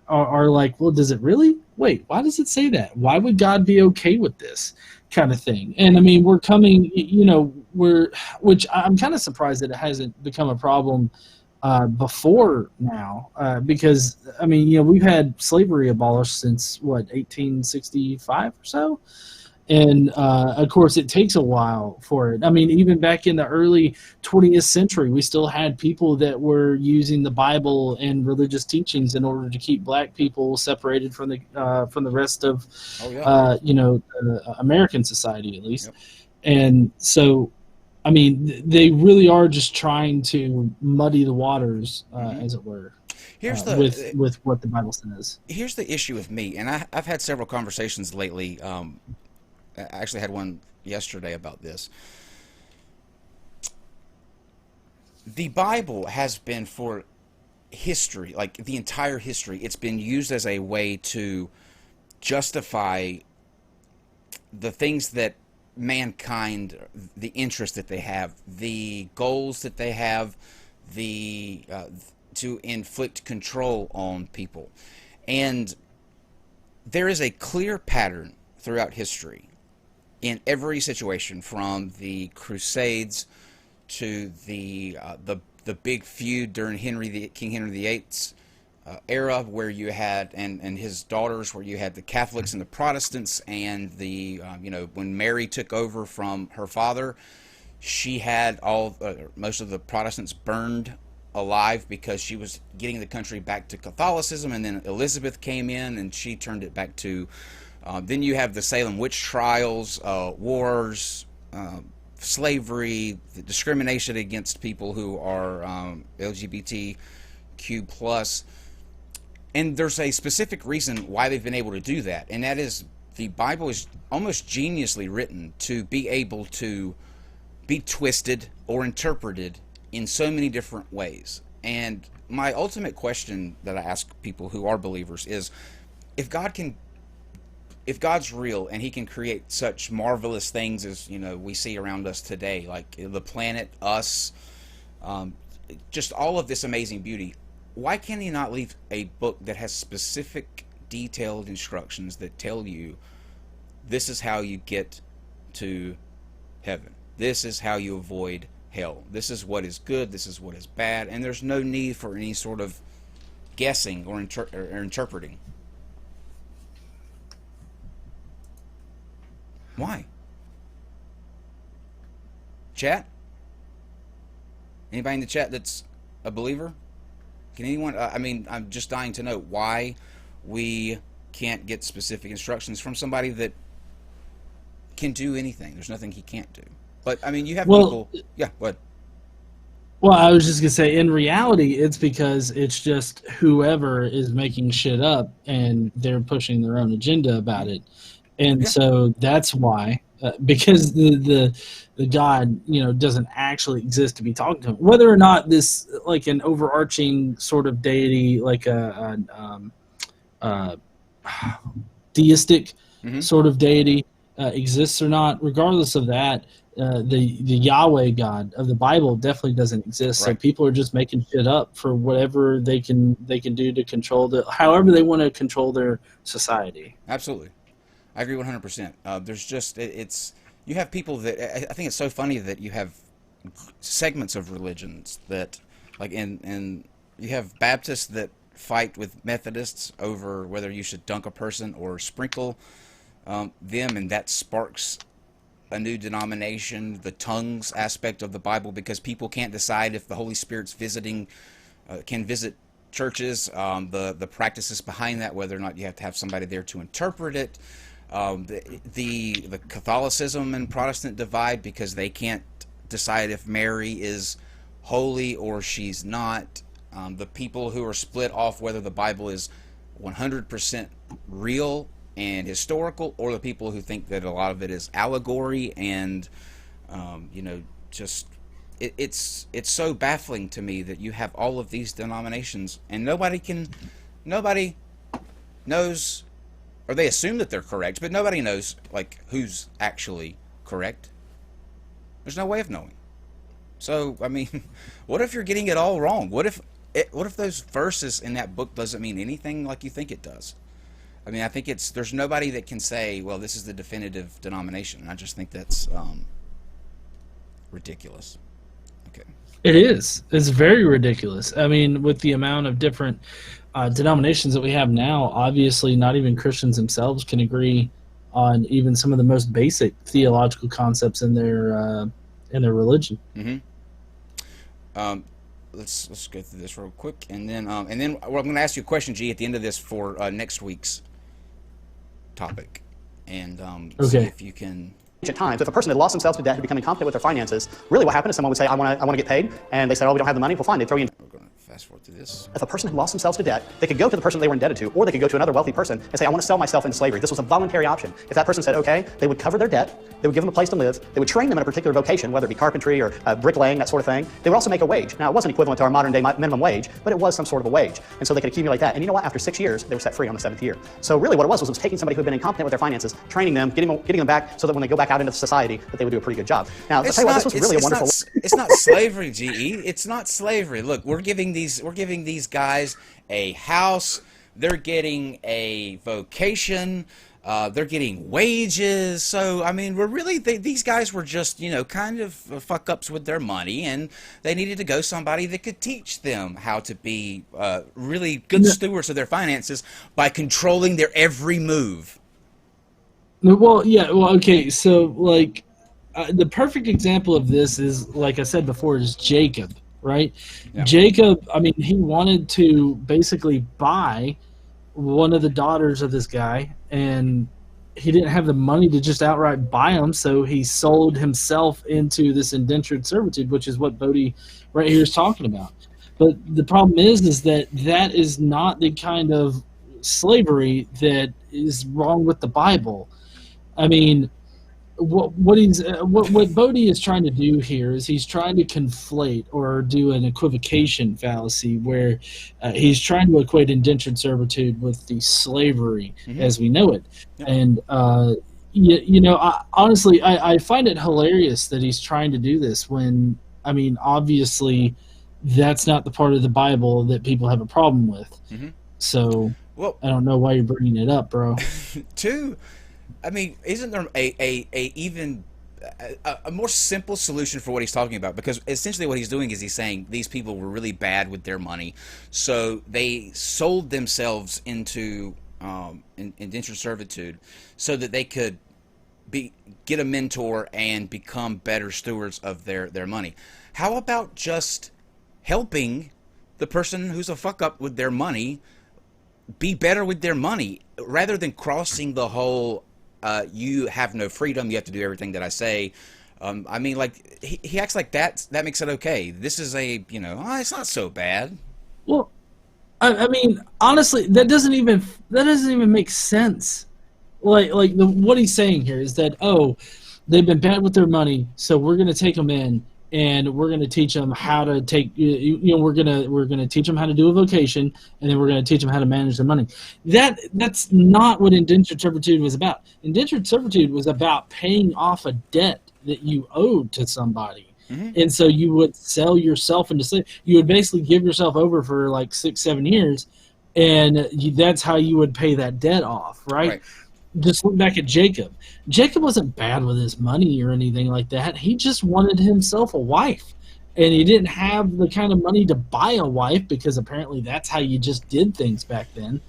are like, well, does it really? Wait, why does it say that? Why would God be okay with this kind of thing? And I mean, we're coming, which I'm kind of surprised that it hasn't become a problem before now, because I mean, we've had slavery abolished since 1865 or so, And of course, it takes a while for it. I mean, even back in the early 20th century, we still had people that were using the Bible and religious teachings in order to keep black people separated from the rest of, American society, at least. Yep. And so, I mean, they really are just trying to muddy the waters, as it were. Here's with what the Bible says. Here's the issue with me, and I've had several conversations lately. I actually had one yesterday about this. The Bible has been, for history, like the entire history, it's been used as a way to justify the things that mankind, the interest that they have, the goals that they have, to inflict control on people. And there is a clear pattern throughout history in every situation, from the Crusades to the big feud during King Henry VIII's era, where you had and his daughters, where you had the Catholics and the Protestants, and the when Mary took over from her father, she had most of the Protestants burned alive because she was getting the country back to Catholicism, and then Elizabeth came in and she turned it back to. Then you have the Salem witch trials, wars, slavery, the discrimination against people who are LGBTQ plus, and there's a specific reason why they've been able to do that, and that is the Bible is almost geniusly written to be able to be twisted or interpreted in so many different ways. And my ultimate question that I ask people who are believers is, if God's real and he can create such marvelous things as we see around us today, like the planet, us, just all of this amazing beauty, why can he not leave a book that has specific detailed instructions that tell you this is how you get to heaven, this is how you avoid hell, this is what is good, this is what is bad, and there's no need for any sort of guessing or interpreting? Why? Chat? Anybody in the chat that's a believer? Can anyone? I'm just dying to know why we can't get specific instructions from somebody that can do anything. There's nothing he can't do. But you have people. Yeah, what? Well, I was just gonna say, in reality, it's because it's just whoever is making shit up and they're pushing their own agenda about it. And so that's why, because the God, doesn't actually exist to be talking to him. Whether or not this, like an overarching sort of deity, like a deistic sort of deity exists or not, regardless of that, the Yahweh God of the Bible definitely doesn't exist. Right. So people are just making shit up for whatever they can do to control however they want to control their society. Absolutely. I agree 100%. There's just, you have people that, I think it's so funny that you have segments of religions that, like, and you have Baptists that fight with Methodists over whether you should dunk a person or sprinkle them, and that sparks a new denomination, the tongues aspect of the Bible, because people can't decide if the Holy Spirit's can visit churches, the practices behind that, whether or not you have to have somebody there to interpret it. The Catholicism and Protestant divide, because they can't decide if Mary is holy or she's not. The people who are split off whether the Bible is 100% real and historical, or the people who think that a lot of it is allegory and it's so baffling to me that you have all of these denominations and nobody knows, or they assume that they're correct, but nobody knows, like, who's actually correct. There's no way of knowing. So, what if you're getting it all wrong? What if those verses in that book doesn't mean anything like you think it does? I think there's nobody that can say, well, this is the definitive denomination. I just think that's ridiculous. Okay. It is. It's very ridiculous. With the amount of different denominations that we have now, obviously not even Christians themselves can agree on even some of the most basic theological concepts in their religion. Mm-hmm. Let's go through this real quick, and then I'm going to ask you a question, G, at the end of this for next week's topic, and see Okay. if you can. Ancient times, if a person had lost themselves to debt and become incompetent with their finances, really what happened is someone would say, I want to get paid, and they said, oh, we don't have the money, well, fine, they'd throw you in. We're going to fast forward through this. If a person had lost themselves to debt, they could go to the person they were indebted to, or they could go to another wealthy person and say, I want to sell myself into slavery. This was a voluntary option. If that person said, okay, they would cover their debt, they would give them a place to live, they would train them in a particular vocation, whether it be carpentry or bricklaying, that sort of thing. They would also make a wage. Now, it wasn't equivalent to our modern day minimum wage, but it was some sort of a wage. And so they could accumulate that. And you know what? After 6 years, they were set free on the 7th year. So really what it was taking somebody who had been incompetent with their finances, training them, getting them back so that when they go back out into society, that they would do a pretty good job. Now, I'll tell you what, this was really a wonderful. It's not slavery, GE. It's not slavery. Look, we're giving these guys a house. They're getting a vocation. They're getting wages. So I mean, these guys were just kind of fuck ups with their money, and they needed to go somebody that could teach them how to be really good stewards of their finances by controlling their every move. Well, yeah. Well, okay. So, like, the perfect example of this is, like I said before, is Jacob, right? Yeah. Jacob, I mean, he wanted to basically buy one of the daughters of this guy, and he didn't have the money to just outright buy them, so he sold himself into this indentured servitude, which is what Bodhi right here is talking about. But the problem is that is not the kind of slavery that is wrong with the Bible. I mean, what Bodhi is trying to do here is he's trying to conflate or do an equivocation fallacy where he's trying to equate indentured servitude with the slavery as we know it. Yep. And honestly, I find it hilarious that he's trying to do this when, I mean, obviously that's not the part of the Bible that people have a problem with. Mm-hmm. So Well, I don't know why you're bringing it up, bro. I mean, isn't there a more simple solution for what he's talking about? Because essentially what he's doing is he's saying these people were really bad with their money, so they sold themselves into indentured servitude so that they could get a mentor and become better stewards of their money. How about just helping the person who's a fuck up with their money be better with their money, rather than crossing the whole you have no freedom, you have to do everything that I say. I mean, like, he acts like that makes it okay. This is it's not so bad. Well, I mean, honestly, that doesn't even make sense. What he's saying here is that, oh, they've been bad with their money, so we're going to take them in and we're going to teach them how to we're going to teach them how to do a vocation, and then we're going to teach them how to manage their money. That's not what indentured servitude was about. Indentured servitude was about paying off a debt that you owed to somebody. Mm-hmm. And so you would sell yourself into slavery. You would basically give yourself over for like 6-7 years, and that's how you would pay that debt off, right? Just look back at Jacob. Jacob wasn't bad with his money or anything like that. He just wanted himself a wife. And he didn't have the kind of money to buy a wife, because apparently that's how you just did things back then.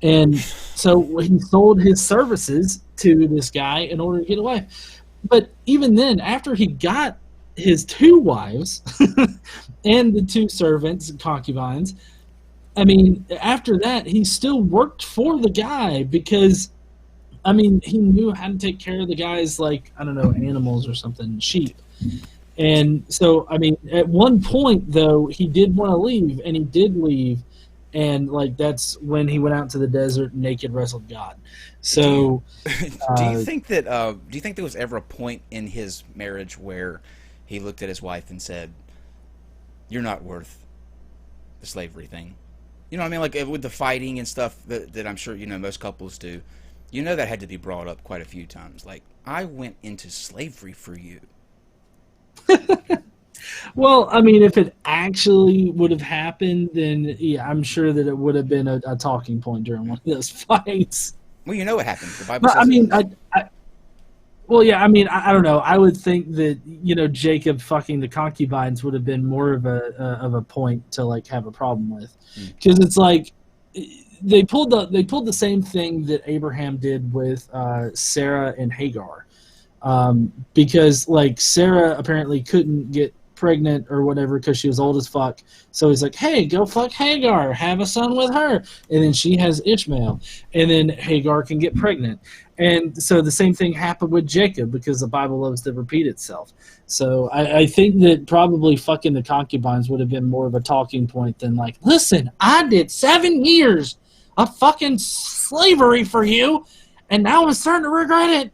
And so he sold his services to this guy in order to get a wife. But even then, after he got his 2 wives and the 2 servants and concubines, I mean, after that, he still worked for the guy because, I mean, he knew how to take care of the guy's, like, I don't know, animals or something, sheep. And so, I mean, at one point, though, he did want to leave, and he did leave. And, like, that's when he went out to the desert and naked wrestled God. So, do you think there was ever a point in his marriage where he looked at his wife and said, "You're not worth the slavery thing"? You know what I mean? Like, with the fighting and stuff that I'm sure, most couples do. That had to be brought up quite a few times. Like, I went into slavery for you. Well, I mean, if it actually would have happened, then yeah, I'm sure that it would have been a talking point during one of those fights. Well, what happened. The Bible but, says I mean, I don't know. I would think that, Jacob fucking the concubines would have been more of a point to, like, have a problem with. Because it's like, they pulled the same thing that Abraham did with Sarah and Hagar, because like Sarah apparently couldn't get pregnant or whatever because she was old as fuck. So he's like, hey, go fuck Hagar, have a son with her, and then she has Ishmael, and then Hagar can get pregnant. And so the same thing happened with Jacob because the Bible loves to repeat itself. So I think that probably fucking the concubines would have been more of a talking point than like, listen, I did 7 years of fucking slavery for you, and now I'm starting to regret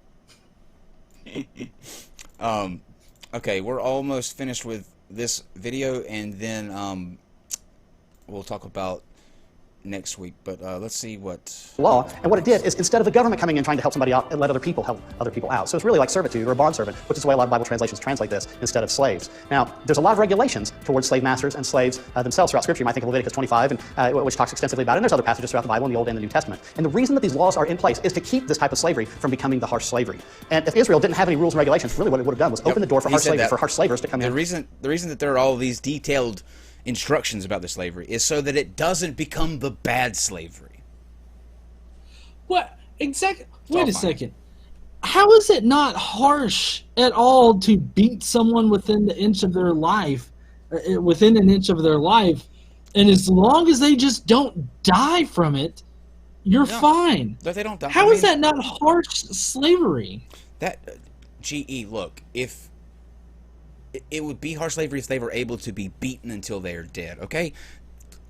it. Okay, we're almost finished with this video, and then we'll talk about next week. But let's see what law. And what it did is instead of the government coming in trying to help somebody out, it let other people help other people out. So it's really like servitude or a bondservant, which is the way a lot of Bible translations translate this instead of slaves. Now, there's a lot of regulations towards slave masters and slaves themselves throughout Scripture. You might think of Leviticus 25, and which talks extensively about it. And there's other passages throughout the Bible in the Old and the New Testament. And the reason that these laws are in place is to keep this type of slavery from becoming the harsh slavery. And if Israel didn't have any rules and regulations, really what it would have done was open the door for harsh slavery, for harsh slavers to come in. The reason that there are all these detailed instructions about the slavery is so that it doesn't become the bad slavery. What exactly? Wait a second. How is it not harsh at all to beat someone within the inch of their life, within an inch of their life, and as long as they just don't die from it, you're fine? That they don't die. How is that not harsh slavery? That look, if it would be harsh slavery if they were able to be beaten until they are dead, okay?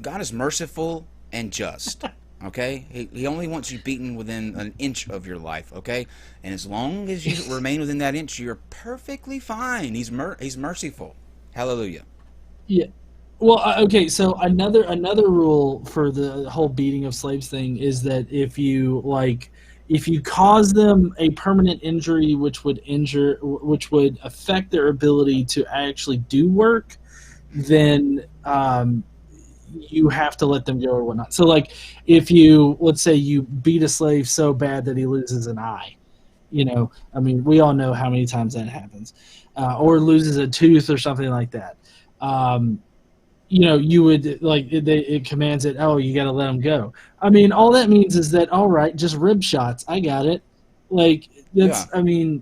God is merciful and just, okay? He only wants you beaten within an inch of your life, okay? And as long as you remain within that inch, you're perfectly fine. He's merciful. Hallelujah. Yeah. Well, okay, so another rule for the whole beating of slaves thing is that if you cause them a permanent injury which would affect their ability to actually do work, then you have to let them go or whatnot. So like if let's say you beat a slave so bad that he loses an eye, I mean, we all know how many times that happens, or loses a tooth or something like that. You would it commands it. Oh, you got to let them go. I mean, all that means is that all right, just rib shots. I got it. Like that's. Yeah. I mean,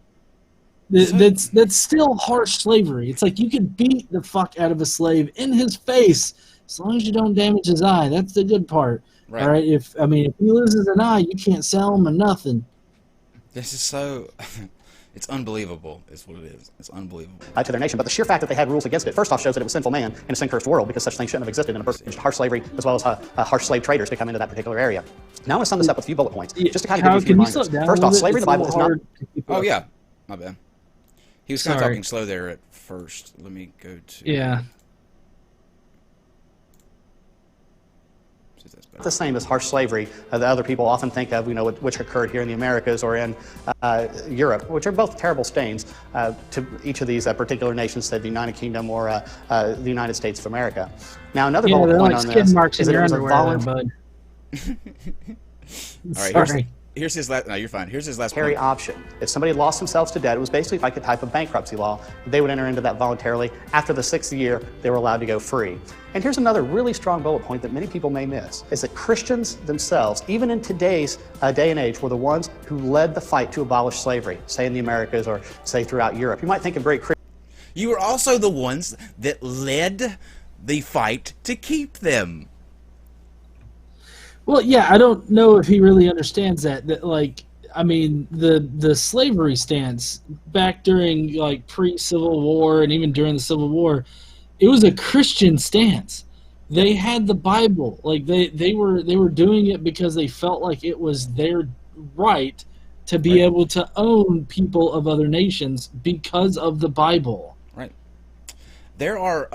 that's still harsh slavery. It's like you can beat the fuck out of a slave in his face as long as you don't damage his eye. That's the good part. Right. All right. If he loses an eye, you can't sell him or nothing. This is so. It's unbelievable, is what it is. It's unbelievable. To their nation. But the sheer fact that they had rules against it, first off, shows that it was sinful man in a sin-cursed world, because such things shouldn't have existed in harsh slavery, as well as harsh slave traders to come into that particular area. Now I'm going to sum this up with a few bullet points, just to kind of give you a few reminders. First off, slavery in the Bible is not... Oh, yeah. My bad. He was kind of talking slow there at first. Let me go to... Yeah. The same as harsh slavery that other people often think of, which occurred here in the Americas or in Europe, which are both terrible stains to each of these particular nations, say the United Kingdom or the United States of America. Now, another bullet point on this is that it was a voluntary... All right, here's his last... No, you're fine. Here's his last point. Option. If somebody lost themselves to debt, it was basically like a type of bankruptcy law. They would enter into that voluntarily. After the 6th year, they were allowed to go free. And here's another really strong bullet point that many people may miss, is that Christians themselves, even in today's day and age, were the ones who led the fight to abolish slavery, say in the Americas or say throughout Europe. You might think of great Christians. You were also the ones that led the fight to keep them. Well, yeah, I don't know if he really understands that the slavery stance back during pre-Civil War and even during the Civil War, it was a Christian stance. They had the Bible. They were doing it because they felt like it was their right to be able to own people of other nations because of the Bible. Right. There are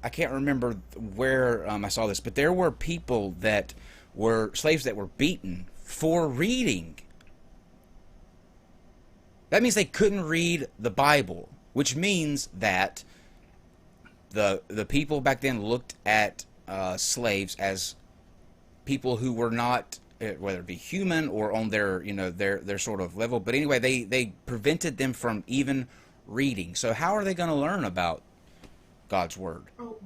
I can't remember where I saw this, but there were people that were slaves that were beaten for reading. That means they couldn't read the Bible, which means that the people back then looked at slaves as people who were not, whether it be human or on their their sort of level. But anyway, they prevented them from even reading. So how are they going to learn about God's word? Oh,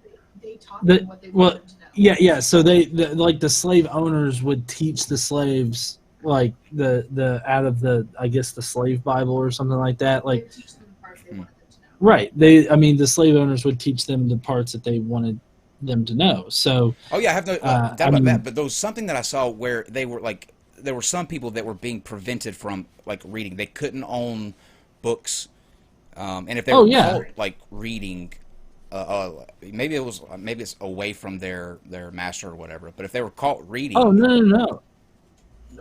They taught them what they wanted to know. Yeah. So like the slave owners would teach the slaves like the out of the, I guess, the slave Bible or something like that. They Like, would teach them the parts they wanted them to know. right. The slave owners would teach them the parts that they wanted them to know. So, Oh yeah, I have no doubt about that. But there was something that I saw where they were like, there were some people that were being prevented from like reading. They couldn't own books, and if they were caught like reading, maybe it's away from their master or whatever. But if they were caught reading, oh no.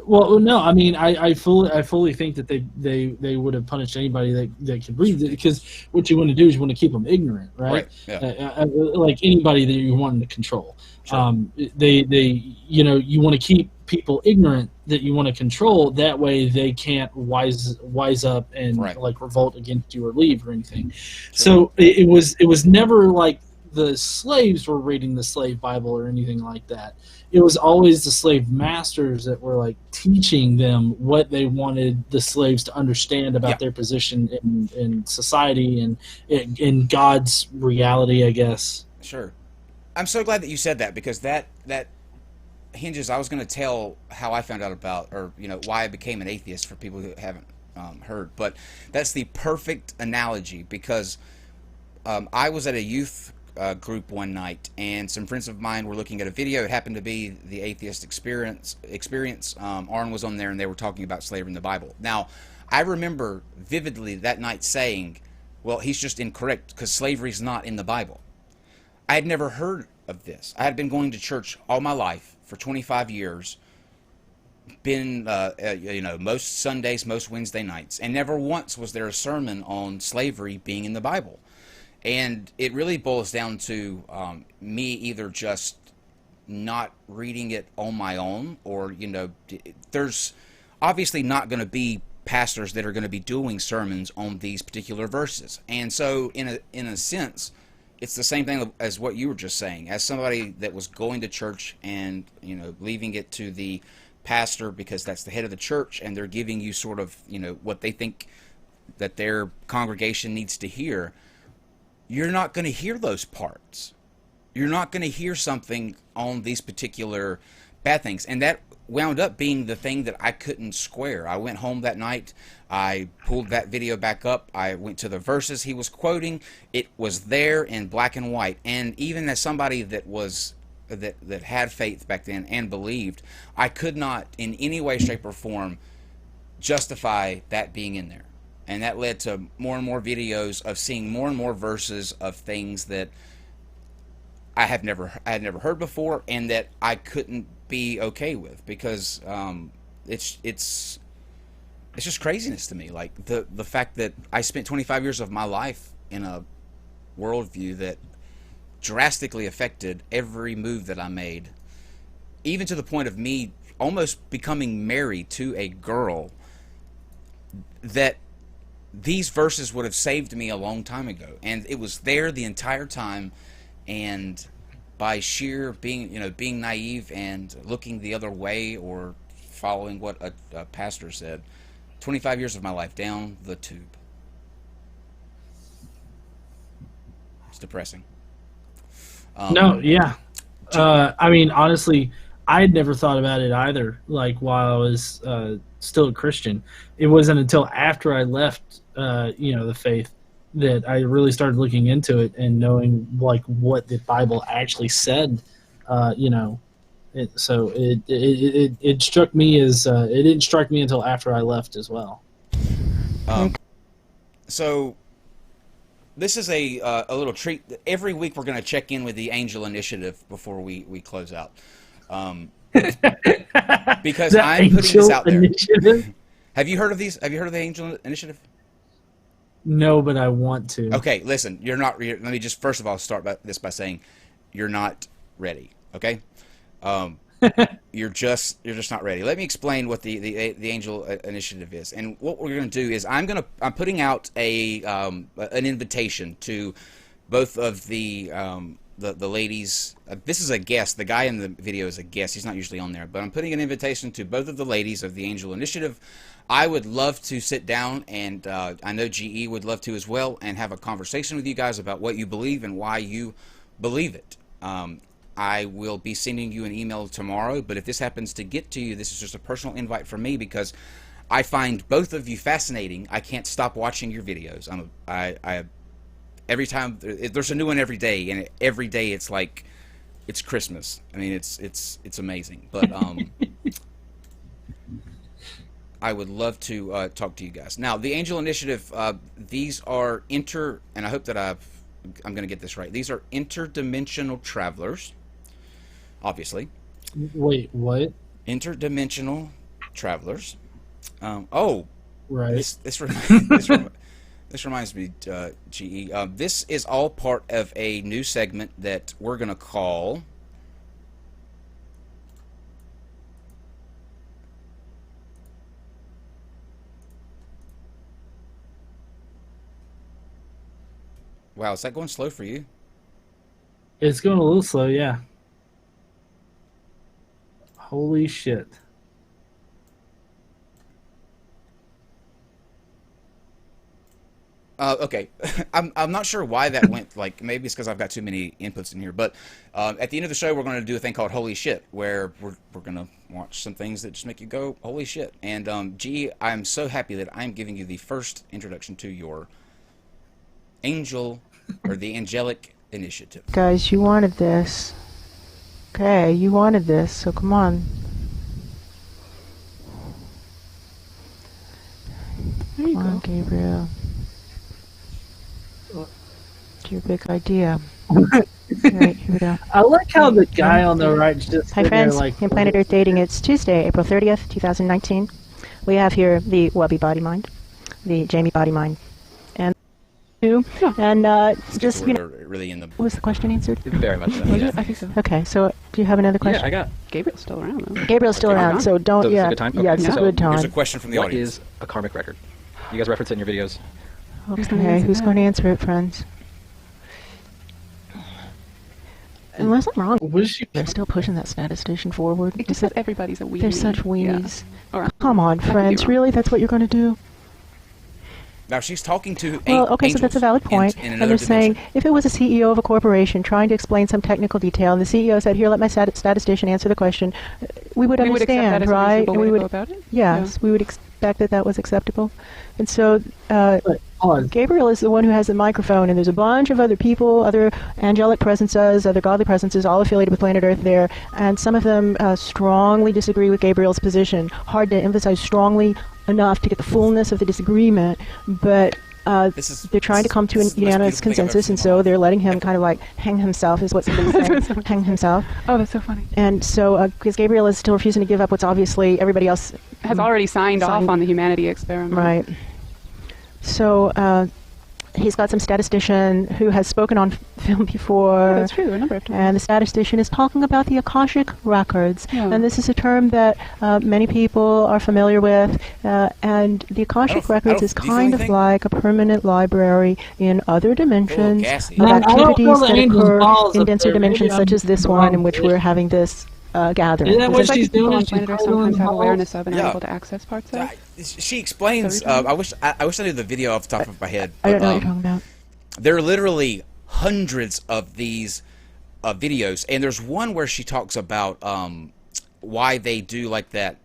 Well, no, I mean, I fully think that they would have punished anybody that could read it, because what you want to do is you want to keep them ignorant, right? Yeah. Like anybody that you want to control. Sure. You want to keep people ignorant that you want to control. That way, they can't wise up and like revolt against you or leave or anything. Sure. So it was never like the slaves were reading the slave Bible or anything like that. It was always the slave masters that were like teaching them what they wanted the slaves to understand about their position in society and in God's reality, I guess. Sure. I'm so glad that you said that, because that hinges. I was going to tell how I found out about, or why I became an atheist, for people who haven't heard. But that's the perfect analogy, because I was at a youth group one night, and some friends of mine were looking at a video. It happened to be the Atheist Experience. Arn was on there, and they were talking about slavery in the Bible. Now, I remember vividly that night saying, well, he's just incorrect, because slavery's not in the Bible. I had never heard of this. I had been going to church all my life for 25 years, been most Sundays, most Wednesday nights, and never once was there a sermon on slavery being in the Bible. And it really boils down to me either just not reading it on my own, or there's obviously not going to be pastors that are going to be doing sermons on these particular verses. And so in a sense, it's the same thing as what you were just saying. As somebody that was going to church and leaving it to the pastor, because that's the head of the church, and they're giving you sort of what they think that their congregation needs to hear, you're not going to hear those parts. You're not going to hear something on these particular bad things. And that wound up being the thing that I couldn't square. I went home that night. I pulled that video back up. I went to the verses he was quoting. It was there in black and white. And even as somebody that had faith back then and believed, I could not in any way, shape, or form justify that being in there. And that led to more and more videos of seeing more and more verses of things that I had never heard before, and that I couldn't be okay with, because it's just craziness to me. Like the fact that I spent 25 years of my life in a worldview that drastically affected every move that I made, even to the point of me almost becoming married to a girl that these verses would have saved me a long time ago. And it was there the entire time, and by sheer being naive and looking the other way or following what a pastor said, 25 years of my life down the tube. It's depressing. I mean, honestly, I had never thought about it either, like while I was still a Christian. It wasn't until after I left the faith that I really started looking into it and knowing like what the Bible actually said. It struck me as it didn't strike me until after I left as well. So this is a little treat. Every week we're going to check in with the Angel Initiative before we close out, because I'm putting this out there. Initiative? Have you heard of these? Have you heard of the Angel Initiative? No, but I want to. Okay, listen. Let me just first of all start this by saying you're not ready. Okay, you're just not ready. Let me explain what the Angel Initiative is, and what we're going to do is I'm putting out an invitation to both of the ladies. This is a guest. The guy in the video is a guest. He's not usually on there, but I'm putting an invitation to both of the ladies of the Angel Initiative. I would love to sit down, and I know GE would love to as well, and have a conversation with you guys about what you believe and why you believe it. I will be sending you an email tomorrow, but if this happens to get to you, this is just a personal invite from me because I find both of you fascinating. I can't stop watching your videos. Every time there's a new one every day, and every day it's like it's Christmas. I mean, it's amazing. But I would love to talk to you guys. Now, the Angel Initiative, these are and I hope that I'm going to get this right. These are interdimensional travelers, obviously. Wait, what? Interdimensional travelers. Right. This reminds me, GE. This is all part of a new segment that we're going to call Wow, is that going slow for you? It's going a little slow, yeah. Holy shit. Okay, I'm not sure why that went, like, maybe it's because I've got too many inputs in here, but at the end of the show, we're going to do a thing called Holy Shit, where we're going to watch some things that just make you go, holy shit. And, G, I'm so happy that I'm giving you the first introduction to your Angel, or the Angelic Initiative. Guys, you wanted this. Okay, you wanted this, so come on. There you Come on, go. Gabriel. It's your big idea. Alright, here we go. I like how the guy on the right just Hi sitting there friends, like... in Planet Earth Dating, it's Tuesday, April 30th, 2019. We have here the Wubby Body Mind, the Jamie Body Mind, and just, you know, Really in the... was the question answered? Very much so. Was Yeah. it? I think so. Okay, so do you have another question? Yeah, I got. Gabriel's still around, though. Gabriel's still Okay, around, on. so don't, So this is a yeah, good time? yeah, Okay. it's a So good Here's a time. question from the What audience. is a karmic record? You guys reference it in your videos. Who's gonna Okay, answer who's that? going to answer it, friends? Unless I'm wrong, What is she... they're still pushing that statistician forward. It just says everybody's a weenie. They're such Yeah. weenies. Or, Come on, could be friends, wrong. really? That's what you're going to do? Now, she's talking to Well, okay, so that's a valid point. in And another they're saying, dimension. if it was a CEO of a corporation trying to explain some technical detail, and the CEO said, here, let my statistician answer the question, we would we would accept that understand, as a right? reasonable And way we to would, go about it. yes, we would expect that that was acceptable. And so, Hold on. Gabriel is the one who has the microphone, and there's a bunch of other people, other angelic presences, other godly presences, all affiliated with Planet Earth there, and some of them strongly disagree with Gabriel's position. Hard to emphasize strongly enough to get the fullness of the disagreement, but they're trying to come to an this is the most unanimous beautiful thing I've ever consensus, seen and in my so life. they're letting him kind of like hang himself, is what somebody's saying, hang himself. Oh, that's so funny. And so, because Gabriel is still refusing to give up what's obviously everybody else Has already signed off Signed- on the humanity experiment. right. So he's got some statistician who has spoken on film before. Yeah, that's true. A number of times. And the statistician is talking about the Akashic records. Yeah. And this is a term that many people are familiar with. And the Akashic records is do you feel kind of anything? like a permanent library in other dimensions gassy. of Man, I don't activities feel the that angel's occur balls in up denser there. Maybe dimensions such I'm as this wrong one in which with it. we're having this gathering. Isn't that Does what it- Like she's people doing? on She's planet Earth calling sometimes have balls? awareness of and Yeah. are able to access parts of. She explains. Is that I wish I knew the video off the top of my head. I don't know but, what you're talking about. there are literally hundreds of these videos, and there's one where she talks about why they do like that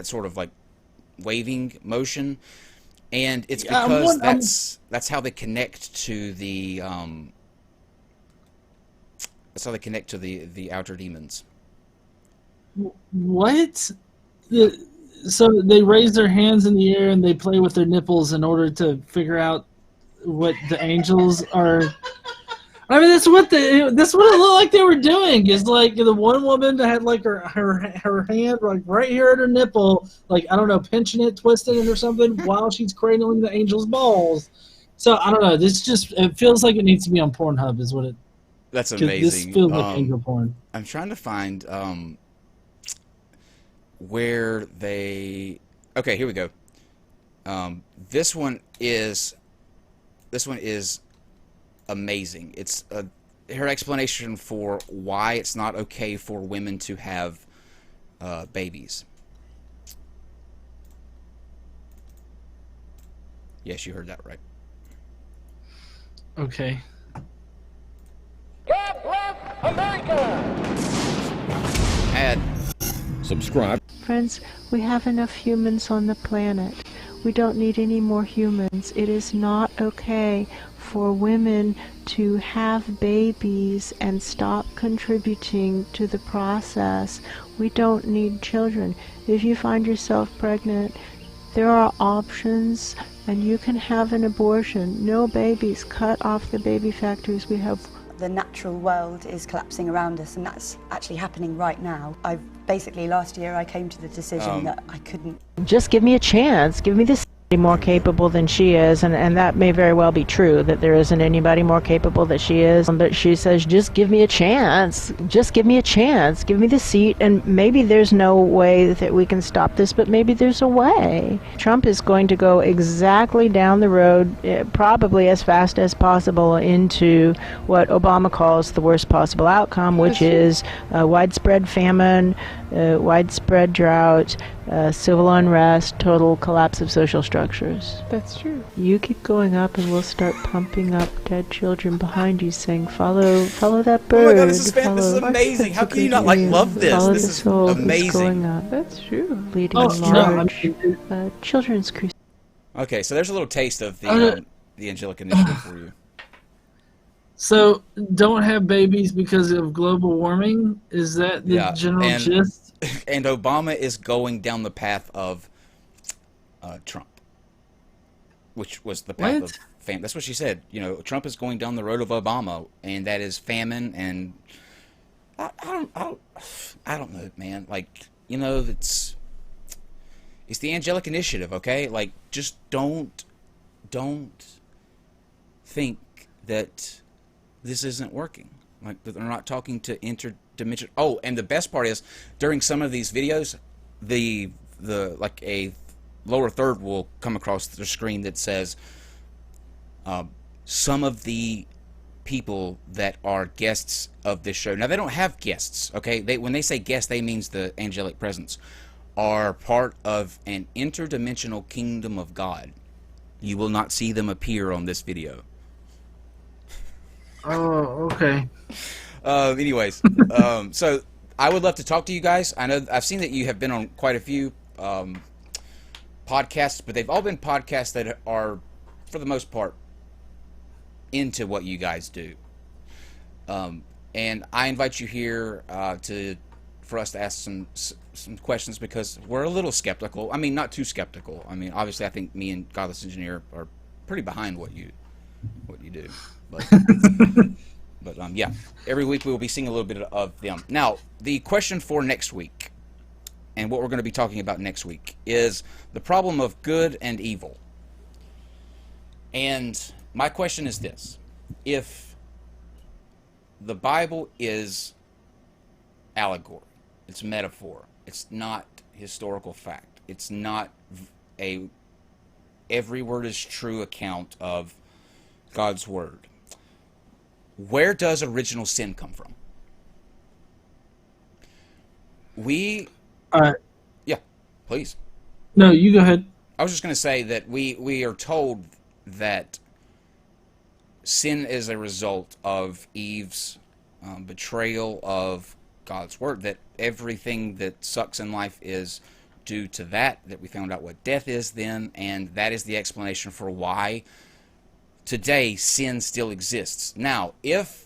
sort of like waving motion, and it's Yeah, because I'm- that's how they connect to the outer demons. What? So they raise their hands in the air and they play with their nipples in order to figure out what the angels are. I mean, that's what it looked like they were doing. Is like the one woman that had like her hand like right here at her nipple, like I don't know, pinching it, twisting it, or something, while she's cradling the angel's balls. So I don't know. It feels like it needs to be on Pornhub. Is what it. That's 'Cause amazing. This feels like angel porn. I'm trying to find where they. Okay, here we go. This one is amazing. It's her explanation for why it's not okay for women to have babies. Yes, you heard that right. Okay. Ad. Subscribe. Friends, we have enough humans on the planet. We don't need any more humans. It is not okay for women to have babies and stop contributing to the process. We don't need children. If you find yourself pregnant, there are options, and you can have an abortion. No babies. Cut off the baby factories. We have. The natural world is collapsing around us, and that's actually happening right now. Basically, last year I came to the decision that I couldn't. Just give me a chance. Give me this more capable than she is, and that may very well be true, that there isn't anybody more capable than she is, but she says, just give me a chance, just give me a chance, give me the seat, and maybe there's no way that we can stop this, but maybe there's a way. Trump is going to go exactly down the road, probably as fast as possible, into what Obama calls the worst possible outcome, which is widespread famine, widespread drought, civil unrest, total collapse of social structures. That's true. You keep going up and we'll start pumping up dead children behind you saying, follow that bird. Oh my god, this is amazing. How can you not love this? Follow This the is soul that's amazing. going up. That's true. Leading Oh, large no, children's crusade. Okay, so there's a little taste of the Angelic Initiative for you. So, don't have babies because of global warming? Is that the general gist? And Obama is going down the path of Trump, which was the path of famine. That's what she said. You know, Trump is going down the road of Obama, and that is famine. And I don't know, man. Like, you know, it's the Angelic Initiative, okay? Like, just don't think that this isn't working. Like, that they're not talking to interdimensional. Oh, and the best part is, during some of these videos, the like a lower third will come across the screen that says some of the people that are guests of this show. Now, they don't have guests, okay? When they say guests, they means the angelic presence, are part of an interdimensional kingdom of God. You will not see them appear on this video. Oh, okay. Anyways, so I would love to talk to you guys. I know I've seen that you have been on quite a few podcasts, but they've all been podcasts that are, for the most part, into what you guys do. And I invite you here for us to ask some questions, because we're a little skeptical. I mean, not too skeptical. I mean, obviously, I think me and Godless Engineer are pretty behind what you do. But yeah, every week we will be seeing a little bit of them. Now, the question for next week, and what we're going to be talking about next week, is the problem of good and evil. And my question is this: if the Bible is allegory, it's metaphor, it's not historical fact, it's not a every word is true account of God's word, where does original sin come from? Yeah, please. No, you go ahead. I was just going to say that we are told that sin is a result of Eve's betrayal of God's word, that everything that sucks in life is due to that we found out what death is then, and that is the explanation for why today sin still exists. Now, if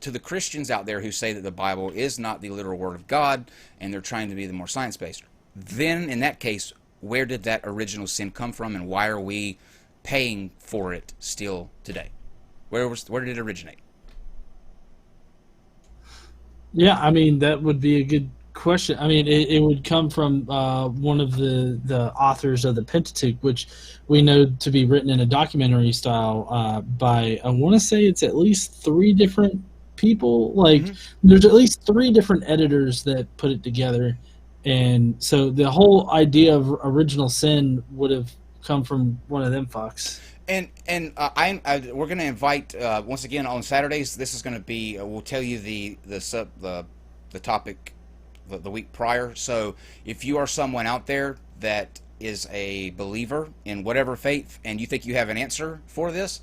to the Christians out there who say that the Bible is not the literal word of God and they're trying to be the more science-based, then in that case, where did that original sin come from, and why are we paying for it still today? Where did it originate? Yeah, I mean, that would be a good question. I mean, it would come from one of the authors of the Pentateuch, which we know to be written in a documentary style by, I want to say it's at least 3 different people. Like, there's at least 3 different editors that put it together. And so the whole idea of original sin would have come from one of them fucks. And we're going to invite once again on Saturdays. This is going to be we'll tell you the topic the week prior. So if you are someone out there that is a believer in whatever faith and you think you have an answer for this,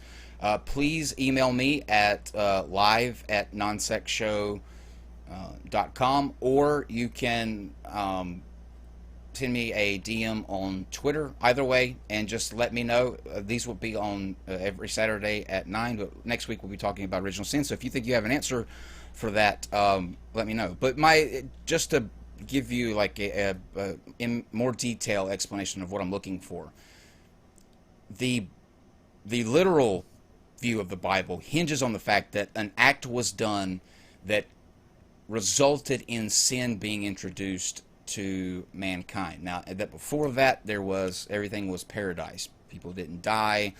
please email me at live@nonsexshow.com, or you can send me a DM on Twitter, either way, and just let me know. These will be on every Saturday at 9, but next week we'll be talking about original sin. So if you think you have an answer for that, let me know. But just to give you like in more detail explanation of what I'm looking for, the literal view of the Bible hinges on the fact that an act was done that resulted in sin being introduced to mankind. Now, that before that, everything was paradise. People didn't die.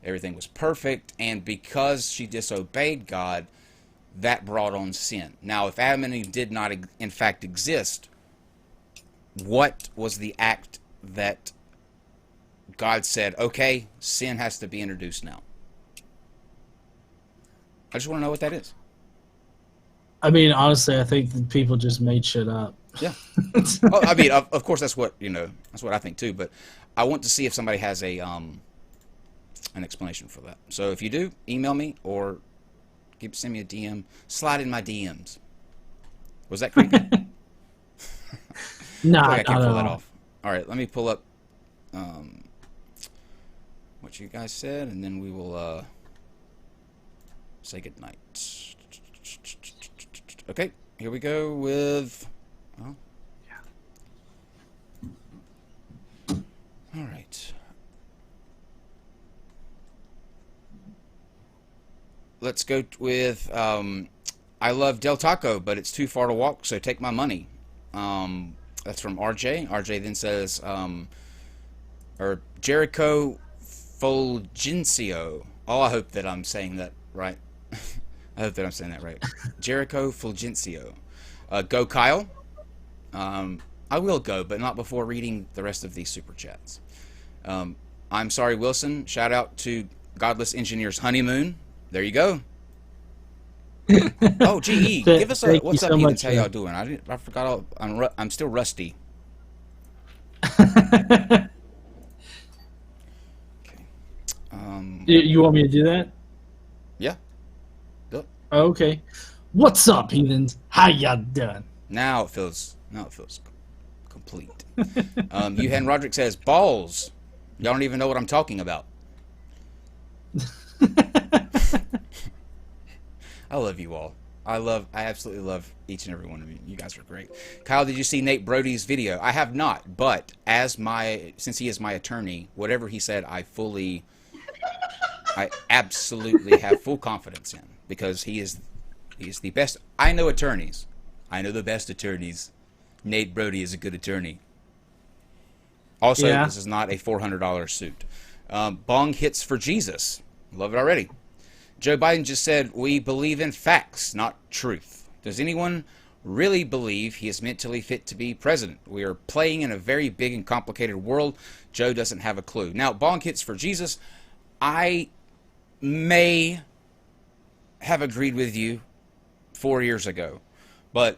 Everything was perfect. And because she disobeyed God, that brought on sin. Now, if Adam and Eve did not, in fact, exist, what was the act that God said, okay, sin has to be introduced now? I just want to know what that is. I mean, honestly, I think that people just made shit up. Yeah. Oh, I mean, of course, that's what that's what I think too. But I want to see if somebody has an explanation for that. So if you do, email me or send me a DM. Slide in my DMs. Was that creepy? No, I can't pull that off. All right, let me pull up what you guys said, and then we will say goodnight. Okay, here we go with. Oh. Yeah. All right. Let's go with I love Del Taco, but it's too far to walk, so take my money. That's from RJ. RJ then says, or Jericho Fulgencio. Oh, I hope that I'm saying that right. I hope that I'm saying that right. Jericho Fulgencio. Go Kyle. I will go, but not before reading the rest of these super chats. I'm sorry, Wilson. Shout out to Godless Engineer's Honeymoon. There you go. Oh, GE, give us a what's up, heathens? How y'all doing? I forgot. I'm still rusty. Okay. You want me to do that? Yeah. Go. Okay. What's up, heathens? How y'all doing? Now it feels complete. Eugen Roderick says balls. Y'all don't even know what I'm talking about. I love you all. I absolutely love each and every one of you. You guys are great. Kyle, did you see Nate Brody's video? I have not, but since he is my attorney, whatever he said, I absolutely have full confidence in, because he is the best. I know attorneys. I know the best attorneys. Nate Brody is a good attorney. Also, This is not a $400 suit. Bong hits for Jesus. Love it already. Joe Biden just said, we believe in facts, not truth. Does anyone really believe he is mentally fit to be president? We are playing in a very big and complicated world. Joe doesn't have a clue. Now, Bong hits for Jesus. I may have agreed with you 4 years ago, but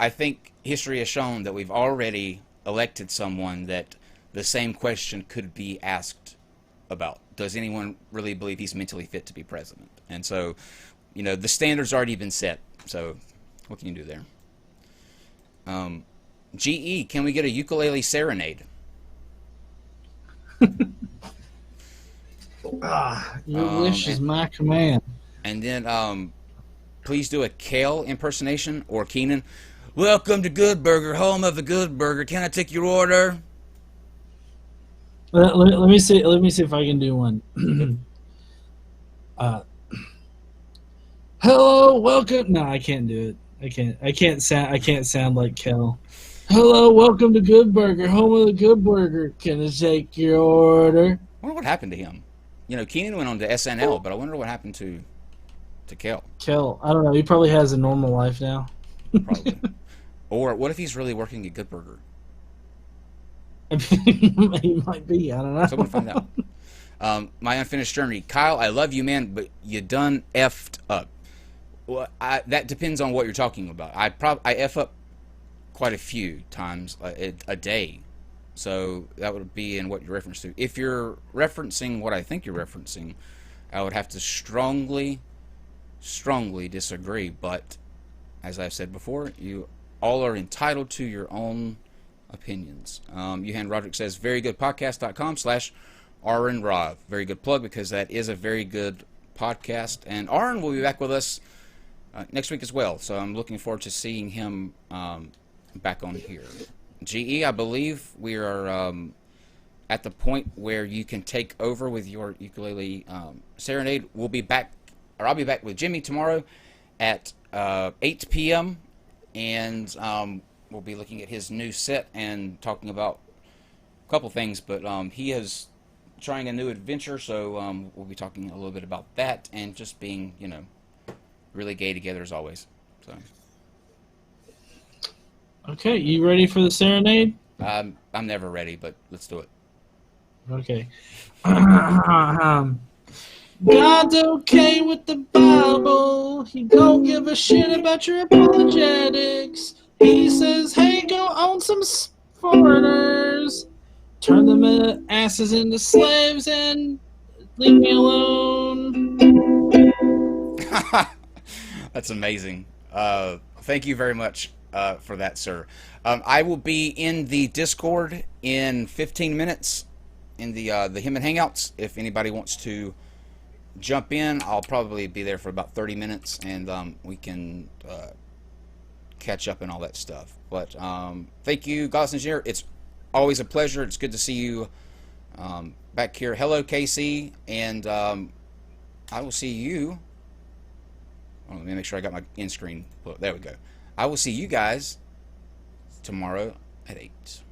I think history has shown that we've already elected someone that the same question could be asked about. Does anyone really believe he's mentally fit to be president? And so, the standard's already been set. So, what can you do there? GE, can we get a ukulele serenade? Your wish is my command. And then, please do a Kale impersonation, or Keenan. Welcome to Good Burger, home of the Good Burger. Can I take your order? Let me see if I can do one. Hello, welcome. No, I can't do it. I can't sound like Kel. Hello, welcome to Good Burger, home of the Good Burger. Can I take your order? I wonder what happened to him. Keenan went on to SNL, but I wonder what happened to Kel. Kel, I don't know. He probably has a normal life now. Probably. Or what if he's really working at Good Burger? He might be. I don't know. Someone find out. My unfinished journey. Kyle, I love you, man, but you done effed up. Well, that depends on what you're talking about. I F up quite a few times a day. So that would be in what you're referencing to. If you're referencing what I think you're referencing, I would have to strongly disagree. But as I've said before, you all are entitled to your own opinions. Johan Roderick says, very good podcast.com/RNRov. Very good plug, because that is a very good podcast. And Aaron will be back with us next week as well. So I'm looking forward to seeing him back on here. GE, I believe we are at the point where you can take over with your ukulele serenade. We'll be back, or I'll be back with Jimmy tomorrow at 8 p.m. And we'll be looking at his new set and talking about a couple things. But he is trying a new adventure, so we'll be talking a little bit about that and just being, you know, really gay together as always. So. Okay, you ready for the serenade? I'm never ready, but let's do it. Okay. God's okay with the Bible. He don't give a shit about your apologetics. He says, hey, go own some foreigners. Turn them asses into slaves and leave me alone. That's amazing. Thank you very much for that, sir. I will be in the Discord in 15 minutes in the Him and Hangouts. If anybody wants to jump in, I'll probably be there for about 30 minutes, and we can catch up and all that stuff. But thank you, Godless Engineer. It's always a pleasure. It's good to see you back here. Hello, Casey, and I will see you. Oh, let me make sure I got my end screen. There we go. I will see you guys tomorrow at 8.